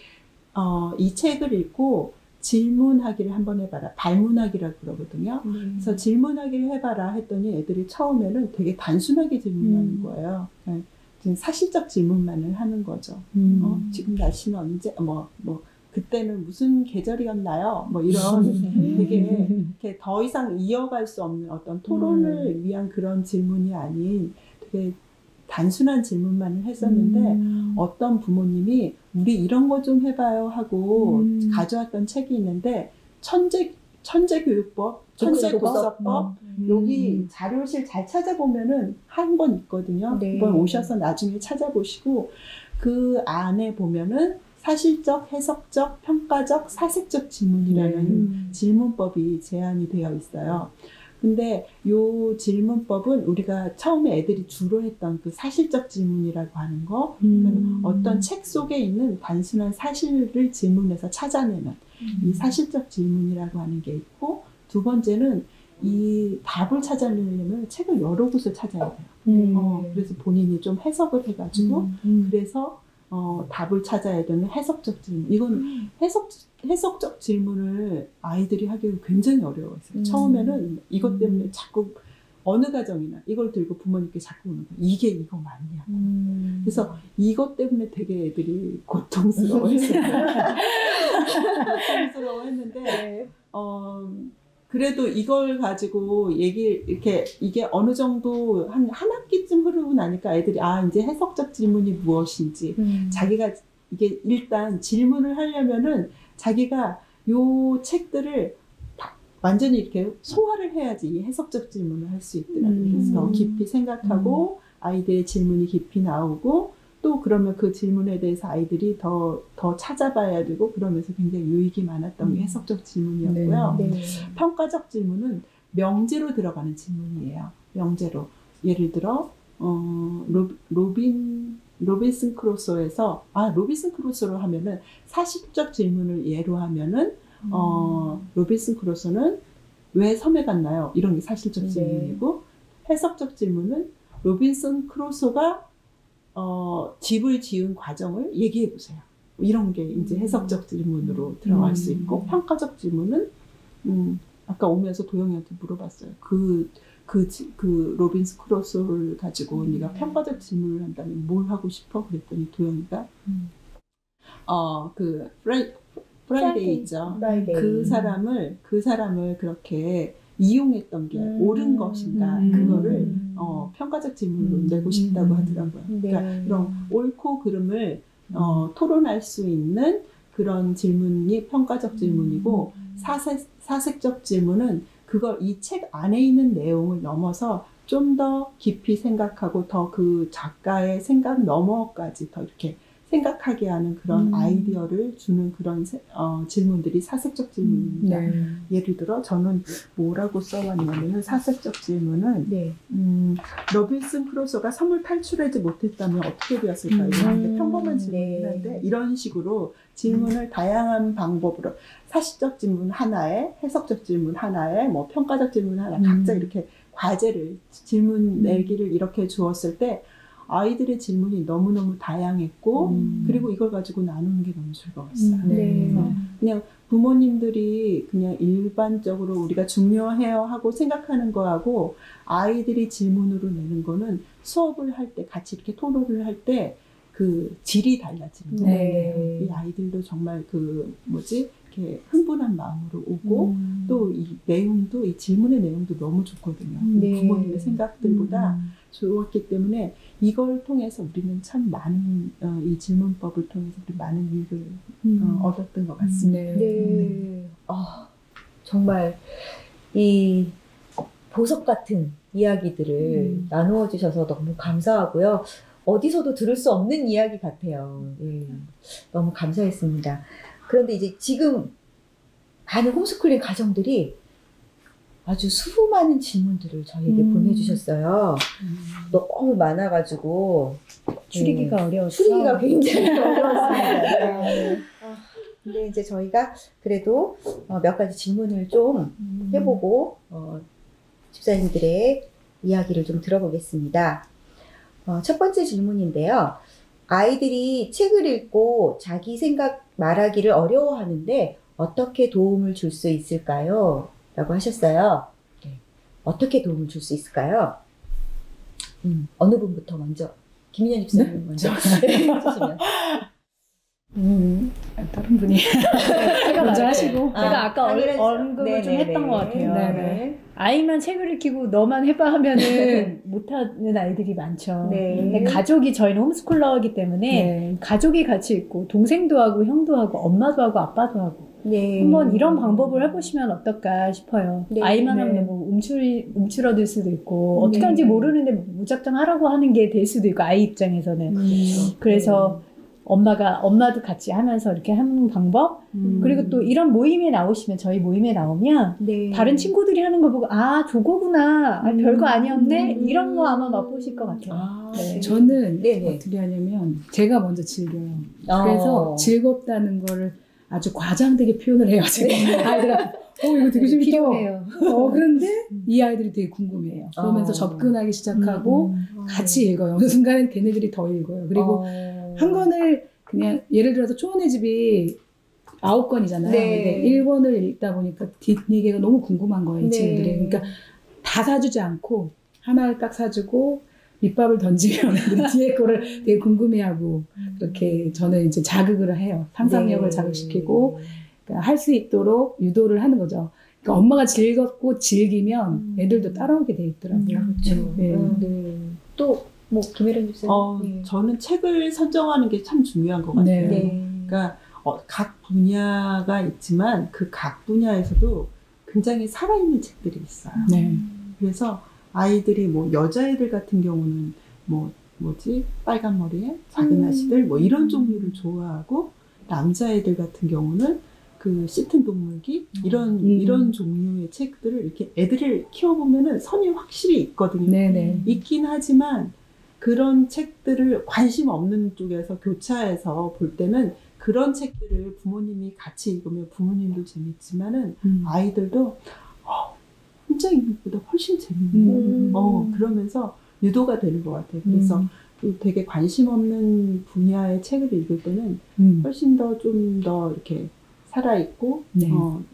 이 책을 읽고 질문하기를 한번 해봐라. 발문하기라고 그러거든요. 그래서 질문하기를 해봐라 했더니 애들이 처음에는 되게 단순하게 질문하는 거예요. 지금 사실적 질문만을 하는 거죠. 지금 날씨는 언제 그때는 무슨 계절이었나요? 뭐 이런 되게 이렇게 더 이상 이어갈 수 없는 어떤 토론을 위한 그런 질문이 아닌 되게 단순한 질문만을 했었는데 어떤 부모님이 우리 이런 거 좀 해봐요 하고 가져왔던 책이 있는데 천재교육법, 천재독서법 여기 자료실 잘 찾아보면은 한 권 있거든요. 네. 이번 오셔서 나중에 찾아보시고 그 안에 보면은 사실적, 해석적, 평가적, 사색적 질문이라는 질문법이 제안이 되어 있어요. 근데 요 질문법은 우리가 처음에 애들이 주로 했던 그 사실적 질문이라고 하는 거, 어떤 책 속에 있는 단순한 사실을 질문해서 찾아내는 이 사실적 질문이라고 하는 게 있고, 두 번째는 이 답을 찾아내려면 책을 여러 곳을 찾아야 돼요. 그래서 본인이 좀 해석을 해가지고, 그래서 답을 찾아야 되는 해석적 질문. 이건 해석적 질문을 아이들이 하기가 굉장히 어려웠어요. 처음에는 이것 때문에 자꾸 어느 가정이나 이걸 들고 부모님께 자꾸 오는 거예요. 이게 이거 맞냐. 그래서 이것 때문에 되게 애들이 고통스러워했어요. 고통스러워했는데 그래도 이걸 가지고 이렇게 이게 어느 정도 한 학기쯤 흐르고 나니까 애들이 이제 해석적 질문이 무엇인지 자기가 이게 일단 질문을 하려면은 자기가 요 책들을 완전히 이렇게 소화를 해야지 이 해석적 질문을 할 수 있더라고요. 그래서 더 깊이 생각하고 아이들의 질문이 깊이 나오고 또 그러면 그 질문에 대해서 아이들이 더 찾아봐야 되고 그러면서 굉장히 유익이 많았던 게 해석적 질문이었고요. 네. 평가적 질문은 명제로 들어가는 질문이에요. 명제로. 예를 들어 로빈슨 크루소에서 로빈슨 크루소로 하면은 사실적 질문을 예로 하면은 로빈슨 크루소는 왜 섬에 갔나요? 이런 게 사실적 질문이고 해석적 질문은 로빈슨 크루소가 집을 지은 과정을 얘기해 보세요. 이런 게 이제 해석적 질문으로 들어갈 수 있고 평가적 질문은 아까 오면서 도영이한테 물어봤어요. 그 로빈슨 크루소를 가지고 네가 평가적 질문을 한다면 뭘 하고 싶어? 그랬더니 도영이가 그 프라이데이 있죠. 그 사람을 그렇게 이용했던 게 옳은 것인가 그거를 평가적 질문으로 내고 싶다고 하더라고요. 그러니까 이런 옳고 그름을 토론할 수 있는 그런 질문이 평가적 질문이고 사색적 질문은 그걸 이 책 안에 있는 내용을 넘어서 좀 더 깊이 생각하고 더 그 작가의 생각 너머까지 더 이렇게 생각하게 하는 그런 아이디어를 주는 그런 질문들이 사색적 질문입니다. 예를 들어 저는 뭐라고 써왔냐면 사색적 질문은 로빈슨 크루소가 섬을 탈출하지 못했다면 어떻게 되었을까요? 이런 평범한 질문이긴 한데 이런 식으로 질문을 다양한 방법으로 사실적 질문 하나에 해석적 질문 하나에 뭐 평가적 질문 하나 각자 이렇게 과제를 질문 내기를 이렇게 주었을 때 아이들의 질문이 너무너무 다양했고 그리고 이걸 가지고 나누는 게 너무 즐거웠어요. 그냥 부모님들이 그냥 일반적으로 우리가 중요해요 하고 생각하는 거하고 아이들이 질문으로 내는 거는 수업을 할 때 같이 이렇게 토론을 할 때 그 질이 달라지는 거예요. 이 아이들도 정말 이렇게 흥분한 마음으로 오고 또 이 내용도 이 질문의 내용도 너무 좋거든요. 부모님의 생각들보다 좋았기 때문에 이걸 통해서 우리는 참 많은 이 질문법을 통해서 우리 많은 이익을 얻었던 것 같습니다. 정말 이 보석 같은 이야기들을 나누어 주셔서 너무 감사하고요. 어디서도 들을 수 없는 이야기 같아요. 예, 너무 감사했습니다. 그런데 이제 지금 많은 홈스쿨링 가정들이 아주 수많은 질문들을 저희에게 보내주셨어요. 너무 많아가지고 추리기가 어려웠어. 추리기가 굉장히 어려웠습니다. 네. 근데 이제 저희가 그래도 몇 가지 질문을 좀 해보고 집사님들의 이야기를 좀 들어보겠습니다. 첫 번째 질문인데요. 아이들이 책을 읽고 자기 생각 말하기를 어려워하는데 어떻게 도움을 줄 수 있을까요? 라고 하셨어요. 네. 어떻게 도움을 줄 수 있을까요? 어느 분부터 먼저? 김인현 집사님 먼저 해주시면. 다른 분이 제가 먼저 하시고 제가 아까 언급을 좀 했던 것 같아요. 네네. 아이만 책을 읽히고 너만 해봐 하면은 못하는 아이들이 많죠. 네. 가족이 저희는 홈스쿨러이기 때문에 가족이 같이 있고 동생도 하고 형도 하고 엄마도 하고 아빠도 하고 한번 이런 방법을 해보시면 어떨까 싶어요. 아이만 하면 너무 움츠러들 수도 있고 어떻게 하는지 모르는데 무작정 하라고 하는 게 될 수도 있고 아이 입장에서는 그래서 엄마도 같이 하면서 이렇게 하는 방법 그리고 또 이런 모임에 나오시면 저희 모임에 나오면 다른 친구들이 하는 거 보고 아 저거구나 별거 아니었네 이런 거 아마 맛보실 것 같아요. 저는 어떻게 하냐면 제가 먼저 즐겨요. 그래서 즐겁다는 거를 아주 과장되게 표현을 해요. 제가 아이들한테 이거 되게 재밌다. 필요해요. 그런데 이 아이들이 되게 궁금해해요. 그러면서 접근하기 시작하고 같이 읽어요. 어느 순간엔 걔네들이 더 읽어요. 그리고 한 권을 그냥 예를 들어서 초원의 집이 9권이잖아요. 근데 1권을 읽다 보니까 뒷얘기가 너무 궁금한 거예요. 이 친구들이. 그러니까 다 사주지 않고 하나를 딱 사주고 밑밥을 던지면 뒤에 거를 되게 궁금해하고 그렇게 저는 이제 자극을 해요. 상상력을 자극시키고 그러니까 할 수 있도록 유도를 하는 거죠. 그러니까 엄마가 즐겁고 즐기면 애들도 따라오게 돼 있더라고요. 그렇죠. 또 뭐 김혜련 집사님. 저는 책을 선정하는 게 참 중요한 것 같아요. 그러니까 각 분야가 있지만 그 각 분야에서도 굉장히 살아있는 책들이 있어요. 그래서 아이들이 뭐 여자애들 같은 경우는 빨간 머리에 작은 아씨들 뭐 이런 종류를 좋아하고 남자애들 같은 경우는 그 짙은 동물기 이런 종류의 책들을 이렇게 애들을 키워보면은 선이 확실히 있거든요. 있긴 하지만 그런 책들을 관심 없는 쪽에서 교차해서 볼 때는 그런 책들을 부모님이 같이 읽으면 부모님도 재밌지만은 아이들도 혼자 읽는 것보다 훨씬 재밌는 그러면서 유도가 되는 것 같아요. 그래서 되게 관심 없는 분야의 책을 읽을 때는 훨씬 더 좀 더 이렇게 살아있고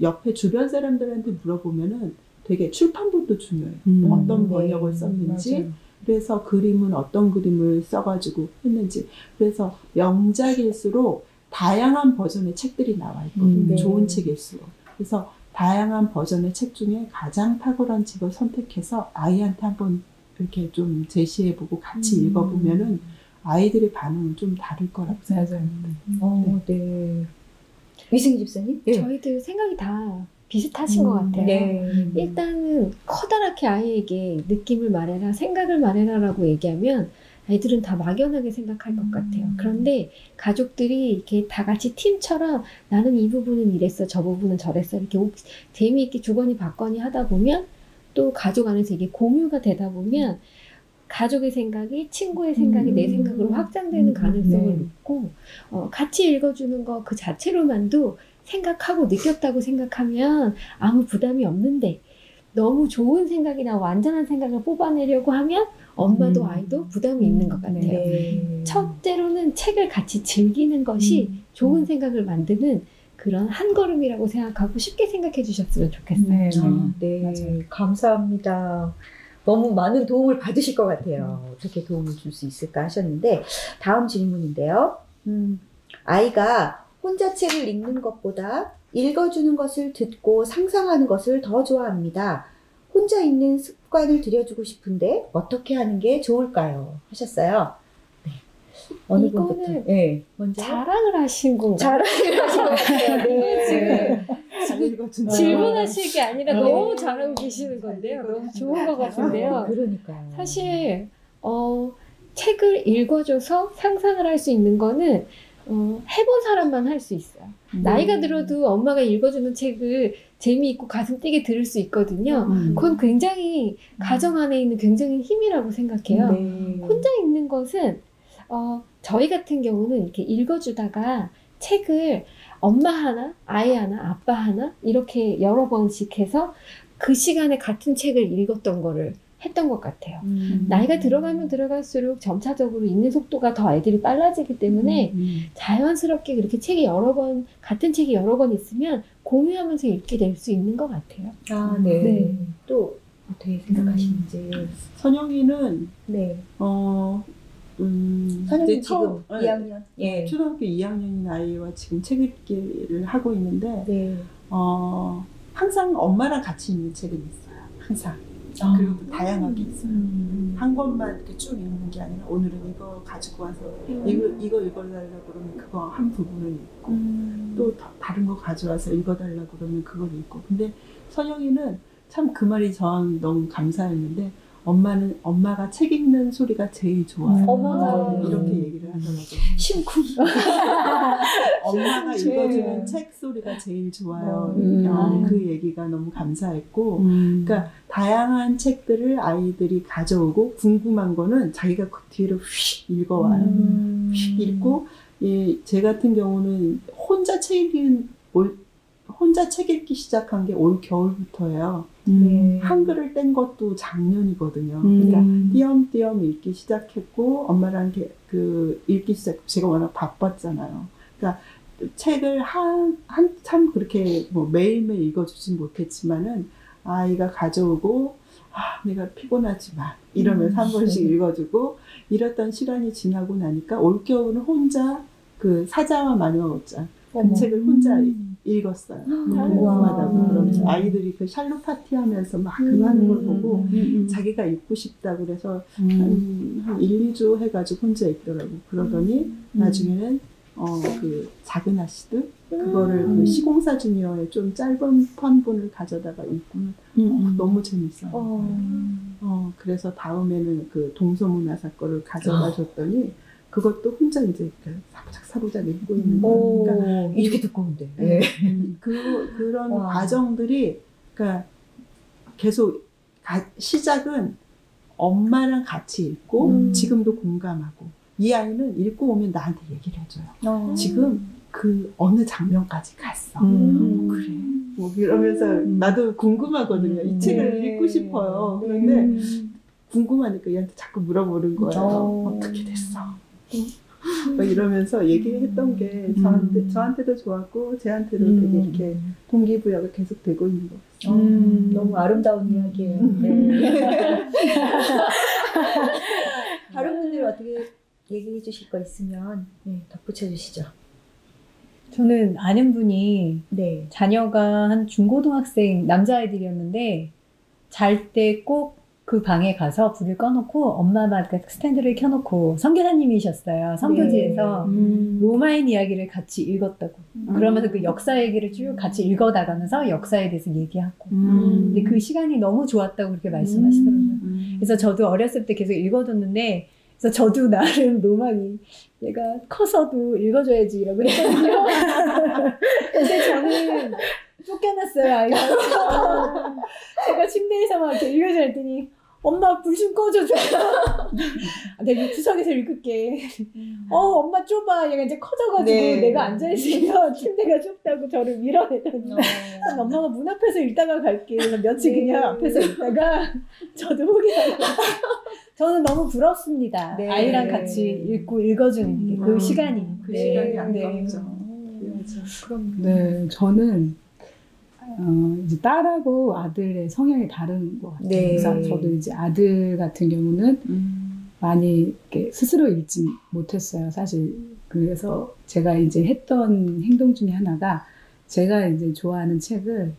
옆에 주변 사람들한테 물어보면은 되게 출판본도 중요해요. 어떤 번역을 썼는지 그래서 그림은 어떤 그림을 써가지고 했는지 그래서 명작일수록 다양한 버전의 책들이 나와 있거든요. 좋은 책일수록. 그래서 다양한 버전의 책 중에 가장 탁월한 책을 선택해서 아이한테 한번 이렇게 좀 제시해보고 같이 읽어보면은 아이들의 반응은 좀 다를 거라고 생각합니다. 위승희 집사님? 저희들 생각이 다 비슷하신 것 같아요. 일단은 커다랗게 아이에게 느낌을 말해라, 생각을 말해라라고 얘기하면 아이들은 다 막연하게 생각할 것 같아요. 그런데 가족들이 이렇게 다 같이 팀처럼 나는 이 부분은 이랬어, 저 부분은 저랬어 이렇게 재미있게 주거니 받거니 하다 보면 또 가족 안에서 이게 공유가 되다 보면 가족의 생각이 친구의 생각이 내 생각으로 확장되는 가능성을 놓고 같이 읽어주는 거 그 자체로만도 생각하고 느꼈다고 생각하면 아무 부담이 없는데 너무 좋은 생각이나 완전한 생각을 뽑아내려고 하면 엄마도 아이도 부담이 있는 것 같아요. 첫째로는 책을 같이 즐기는 것이 좋은 생각을 만드는 그런 한 걸음이라고 생각하고 쉽게 생각해 주셨으면 좋겠어요. 맞아요. 감사합니다. 너무 많은 도움을 받으실 것 같아요. 어떻게 도움을 줄 수 있을까 하셨는데 다음 질문인데요. 아이가 혼자 책을 읽는 것보다 읽어주는 것을 듣고 상상하는 것을 더 좋아합니다. 혼자 읽는 습관을 들여주고 싶은데 어떻게 하는 게 좋을까요? 하셨어요. 어느 이거는 분부터? 먼저 자랑을 하신 건가요? 자랑을 하신 것 같아요. 잘 읽어준다. 질문하실 게 아니라 네. 너무 잘하고 계시는 건데요. 너무 좋은 것 같은데요. 그러니까요. 사실 책을 읽어줘서 상상을 할 수 있는 거는 해본 사람만 할 수 있어요. 나이가 들어도 엄마가 읽어주는 책을 재미있고 가슴 뛰게 들을 수 있거든요. 그건 굉장히 가정 안에 있는 굉장히 힘이라고 생각해요. 네. 혼자 읽는 것은 저희 같은 경우는 이렇게 읽어주다가 책을 엄마 하나, 아이 하나, 아빠 하나 이렇게 여러 번씩 해서 그 시간에 같은 책을 읽었던 거를 했던 것 같아요. 나이가 들어가면 들어갈수록 점차적으로 읽는 속도가 더 애들이 빨라지기 때문에 자연스럽게 그렇게 같은 책이 여러 번 있으면 공유하면서 읽게 될 수 있는 것 같아요. 아, 네. 네. 또 어떻게 생각하시는지. 선영이는 네. 이제 선영이 지금 2학년. 예. 초등학교 2학년인 아이와 지금 책 읽기를 하고 있는데 네. 항상 엄마랑 같이 읽는 책은 있어요. 항상. 그리고 또 다양하게 있어요. 한 권만 이렇게 쭉 읽는 게 아니라 오늘은 이거 가지고 와서 이거 읽어달라고 그러면 그거 한 부분을 읽고 또 다른 거 가져와서 읽어달라고 그러면 그걸 읽고. 근데 선영이는 참 그 말이 저는 너무 감사했는데 엄마가 책 읽는 소리가 제일 좋아요. 이렇게 얘기를 하더라고요. 심쿵. 엄마가 읽어주는 책 소리가 제일 좋아요. 그 얘기가 너무 감사했고, 그러니까 다양한 책들을 아이들이 가져오고 궁금한 거는 자기가 그 뒤로 휙 읽어와요. 휙 읽고, 제 같은 경우는 혼자 책 읽기 시작한 게 올 겨울부터예요. 한글을 뗀 것도 작년이거든요. 그러니까 띄엄띄엄 읽기 시작했고 엄마랑 읽기 시작. 제가 워낙 바빴잖아요. 그러니까 책을 한참 그렇게 뭐 매일매일 읽어주진 못했지만은 아이가 가져오고 내가 피곤하지만 이러면서 한 번씩 읽어주고 이랬던 시간이 지나고 나니까 올 겨울은 혼자 그 사자와 마녀장 그 책을 혼자 읽었어요. 궁금하다고 그러면서 아이들이 그 샬롯 파티 하면서 막 그거 하는 걸 보고 자기가 읽고 싶다고 그래서 한 1, 2주 해가지고 혼자 읽더라고. 그러더니 나중에는 그 작은 아씨들 그거를 그 시공사 주니어의 좀 짧은 편본을 가져다가 읽고는 너무 재밌어요. 그래서 다음에는 그 동서문화사 거를 가져다 줬더니 그것도 혼자 이제 사부작 읽고 있는 거예요. 그러니까 이렇게 두꺼운데. 네. 그런 과정들이 그러니까 계속 시작은 엄마랑 같이 읽고 지금도 공감하고 이 아이는 읽고 오면 나한테 얘기를 해줘요. 지금 그 어느 장면까지 갔어. 그래. 뭐 이러면서 나도 궁금하거든요. 이 책을 읽고 싶어요. 그런데 궁금하니까 얘한테 자꾸 물어보는 거예요. 어떻게 됐어? 막 이러면서 얘기했던 게 저한테도 좋았고 쟤한테도 되게 이렇게 동기부여가 계속 되고 있는 것 같아요. 너무 아름다운 이야기예요. 네. 다른 분들 어떻게 얘기해 주실 거 있으면 덧붙여 주시죠. 저는 아는 분이 자녀가 한 중고등학생 남자아이들이었는데 잘 때 꼭 그 방에 가서 불을 꺼놓고 엄마가 스탠드를 켜놓고 선교사님이셨어요. 선교지에서 로마인 이야기를 같이 읽었다고. 그러면서 그 역사 얘기를 쭉 같이 읽어나가면서 역사에 대해서 얘기하고. 근데 그 시간이 너무 좋았다고 그렇게 말씀하시더라고요. 그래서 저도 어렸을 때 계속 읽어줬는데 그래서 저도 나름 로망이 얘가 커서도 읽어줘야지라고 했거든요. 근데 저는 쫓겨났어요, 아이가. 제가 침대에서 막 이렇게 읽어줘 했더니 엄마 불 좀 꺼줘줘. 내가 구석에서 읽을게. 엄마 좁아. 얘가 이제 커져가지고 내가 앉아있으면 침대가 좁다고 저를 밀어내더니 엄마가 문 앞에서 읽다가 갈게. 그래서 며칠 그냥 앞에서 읽다가 저도 포기하고. 저는 너무 부럽습니다. 아이랑 같이 읽고 읽어주는 게 그 시간이. 그 시간이 아깝죠. 네, 저는 이제 딸하고 아들의 성향이 다른 것 같아요. 그래서 저도 이제 아들 같은 경우는 많이 이렇게 스스로 읽지 못했어요, 사실. 그래서 제가 이제 했던 행동 중에 하나가 제가 이제 좋아하는 책을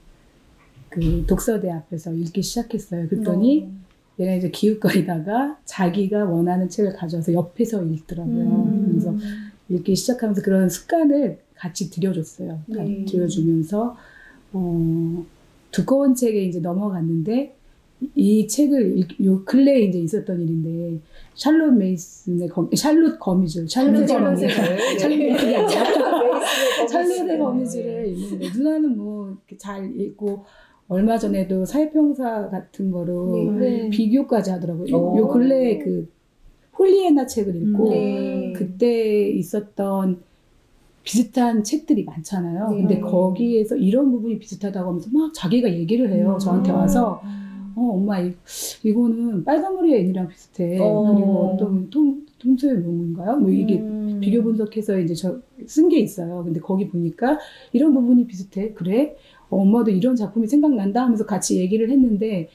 그 독서대 앞에서 읽기 시작했어요. 그랬더니 얘가 이제 기웃거리다가 자기가 원하는 책을 가져와서 옆에서 읽더라고요. 그래서 읽기 시작하면서 그런 습관을 같이 들여줬어요. 들여주면서 두꺼운 책에 이제 넘어갔는데 이 책을 요 근래에 이제 있었던 일인데 샬롯 메이슨의 샬롯 거미줄 샬롯의 거미줄을 읽는데 누나는 뭐 이렇게 잘 읽고 얼마 전에도 사회평사 같은 거로 비교까지 하더라고요. 요 근래에 그 홀리에나 책을 읽고 그때 있었던 비슷한 책들이 많잖아요. 근데 거기에서 이런 부분이 비슷하다고 하면서 막 자기가 얘기를 해요. 저한테 와서 엄마 이거는 빨간머리 애니랑 비슷해. 그리고 어떤 통소의 묘문인가요? 뭐 이게 비교 분석해서 이제 쓴 게 있어요. 근데 거기 보니까 이런 부분이 비슷해. 그래? 엄마도 이런 작품이 생각난다 하면서 같이 얘기를 했는데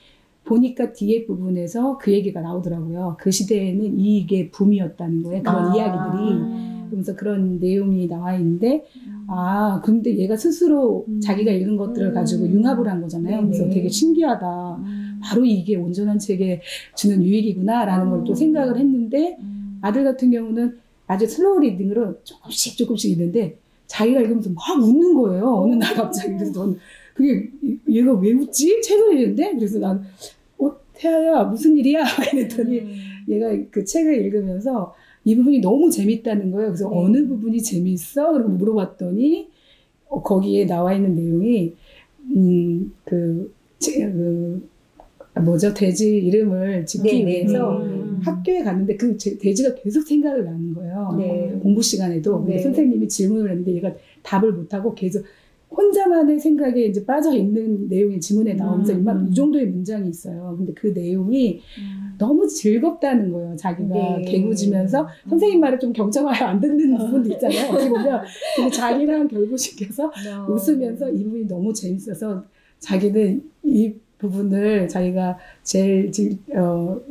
보니까 뒤에 부분에서 그 얘기가 나오더라고요. 그 시대에는 이게 붐이었다는 거예요. 그런 이야기들이. 그러면서 그런 내용이 나와 있는데 근데 얘가 스스로 자기가 읽은 것들을 가지고 융합을 한 거잖아요. 그래서 되게 신기하다. 바로 이게 온전한 책에 주는 유익이구나 라는 걸 또 생각을 했는데 아들 같은 경우는 아주 슬로우 리딩으로 조금씩 읽는데 자기가 읽으면서 막 웃는 거예요. 어느 날 갑자기. 그래서 저는 그게 얘가 왜 웃지? 책을 읽는데? 그래서 난 태아야 무슨 일이야? 그랬더니 얘가 그 책을 읽으면서 이 부분이 너무 재밌다는 거예요. 그래서 어느 부분이 재밌어? 그러고 물어봤더니 거기에 나와 있는 내용이 돼지 이름을 짓기 위해서 학교에 갔는데 그 돼지가 계속 생각을 나는 거예요. 공부 시간에도. 근데 선생님이 질문을 했는데 얘가 답을 못하고 계속 혼자만의 생각에 이제 빠져 있는 내용이 지문에 나오면서 이 정도의 문장이 있어요. 근데 그 내용이 너무 즐겁다는 거예요. 자기가 개구지면서 선생님 말을 좀 경청하여 안 듣는 부분도 있잖아요. 어떻게 보면 근데 자기랑 결부시켜서 웃으면서 이 부분이 너무 재밌어서 자기는 이 부분을 자기가 제일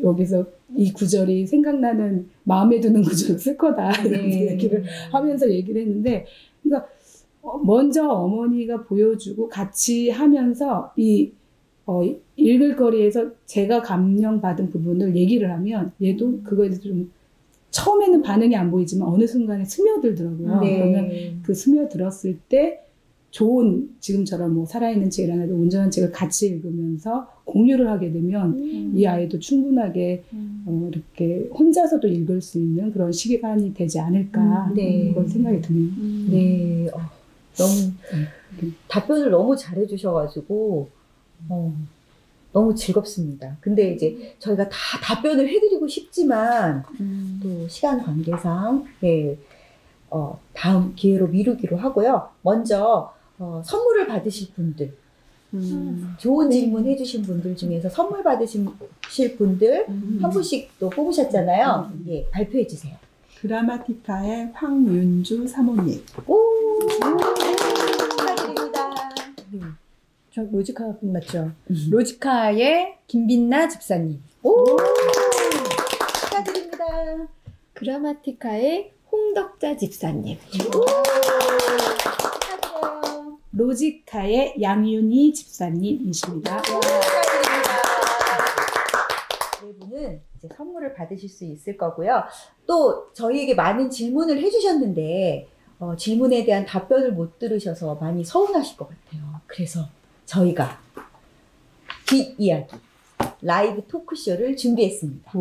여기서 이 구절이 생각나는 마음에 드는 구절을 쓸 거다 이런 얘기를 하면서 얘기를 했는데 그러니까 먼저 어머니가 보여주고 같이 하면서 읽을 거리에서 제가 감명받은 부분을 얘기를 하면 얘도 그거에 대해서 좀 처음에는 반응이 안 보이지만 어느 순간에 스며들더라고요. 그러면 그 스며들었을 때 좋은 지금처럼 뭐 살아있는 책이라도 온전한 책을 같이 읽으면서 공유를 하게 되면 이 아이도 충분하게 이렇게 혼자서도 읽을 수 있는 그런 시간이 되지 않을까 그런 생각이 드네요. 너무 답변을 너무 잘해주셔가지고 너무 즐겁습니다. 근데 이제 저희가 다 답변을 해드리고 싶지만 또 시간 관계상 다음 기회로 미루기로 하고요. 먼저 선물을 받으실 분들 좋은 질문 해주신 분들 중에서 선물 받으실 분들 한 분씩 또 뽑으셨잖아요. 발표해 주세요. 그라마티카의 황윤주 사모님. 축하드립니다. 저 로지카 맞죠? 로지카의 김빈나 집사님. 축하드립니다. 그라마티카의 홍덕자 집사님. 축하드려요. 로지카의 양윤희 집사님이십니다. 축하드립니다. 네 분은 이제 선물을 받으실 수 있을 거고요. 또 저희에게 많은 질문을 해주셨는데 질문에 대한 답변을 못 들으셔서 많이 서운하실 것 같아요. 그래서 저희가 뒷이야기 라이브 토크쇼를 준비했습니다.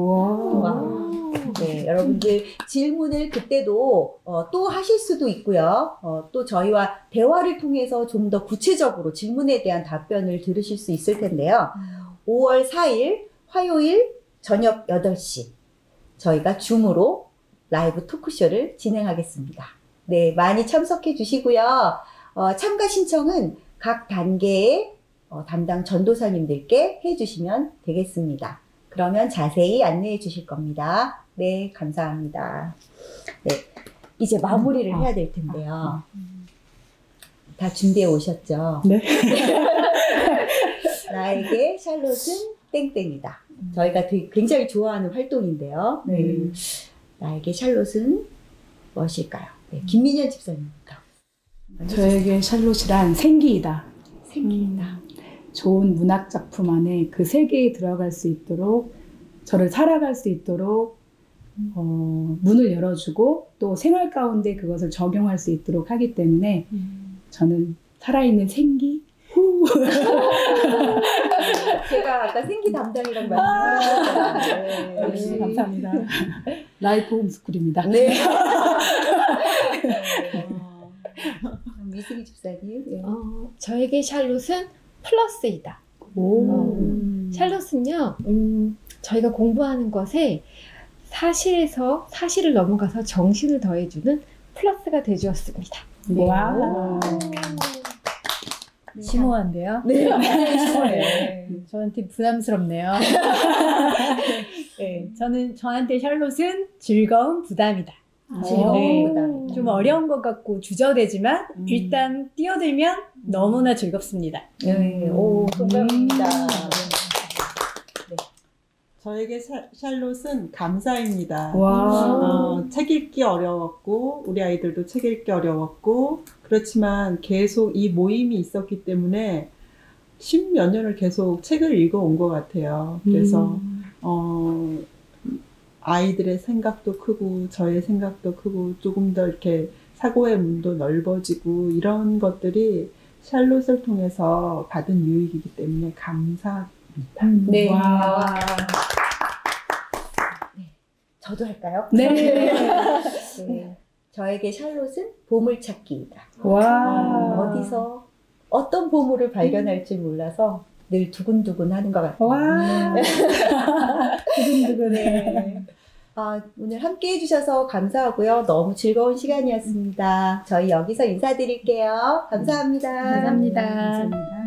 네, 여러분들 질문을 그때도 또 하실 수도 있고요. 또 저희와 대화를 통해서 좀 더 구체적으로 질문에 대한 답변을 들으실 수 있을 텐데요. 5월 4일 화요일 저녁 8시 저희가 줌으로 라이브 토크쇼를 진행하겠습니다. 네, 많이 참석해 주시고요. 참가 신청은 각 단계의 담당 전도사님들께 해주시면 되겠습니다. 그러면 자세히 안내해 주실 겁니다. 네, 감사합니다. 네, 이제 마무리를 해야 될 텐데요. 다 준비해 오셨죠? 네. 나에게 샬롯은 땡땡이다. 저희가 굉장히 좋아하는 활동인데요. 나에게 샬롯은 무엇일까요? 네, 김민현 집사님부터. 저에게 샬롯이란 생기이다. 생기이다. 좋은 문학 작품 안에 그 세계에 들어갈 수 있도록 저를 살아갈 수 있도록 문을 열어주고 또 생활 가운데 그것을 적용할 수 있도록 하기 때문에 저는 살아있는 생기, 제가 아까 생기 담당이라고 말씀드렸잖아요. 역시 감사합니다. 라이프 홈스쿨입니다. 네. 미승희 집사님. 네. 저에게 샬롯은 플러스이다. 샬롯은요, 저희가 공부하는 것에 사실을 넘어가서 정신을 더해주는 플러스가 되주었습니다. 와. 심오한데요? 네, 심오해요. 저한테 부담스럽네요. 네, 저한테 샬롯은 즐거운 부담이다. 즐거운 부담. 좀 어려운 것 같고 주저되지만 일단 뛰어들면 너무나 즐겁습니다. 네, 오, 동감입니다. 저에게 샬롯은 감사입니다. 와. 책 읽기 어려웠고 우리 아이들도 책 읽기 어려웠고 그렇지만 계속 이 모임이 있었기 때문에 10몇 년을 계속 책을 읽어온 것 같아요. 그래서 아이들의 생각도 크고 저의 생각도 크고 조금 더 이렇게 사고의 문도 넓어지고 이런 것들이 샬롯을 통해서 받은 유익이기 때문에 감사합니다. 네. 와. 저도 할까요? 네. 네. 저에게 샬롯은 보물찾기이다. 와. 어디서 어떤 보물을 발견할지 몰라서 늘 두근두근 하는 것 같아요. 와. 두근두근해. 네. 오늘 함께 해주셔서 감사하고요. 너무 즐거운 시간이었습니다. 저희 여기서 인사드릴게요. 감사합니다. 감사합니다. 감사합니다.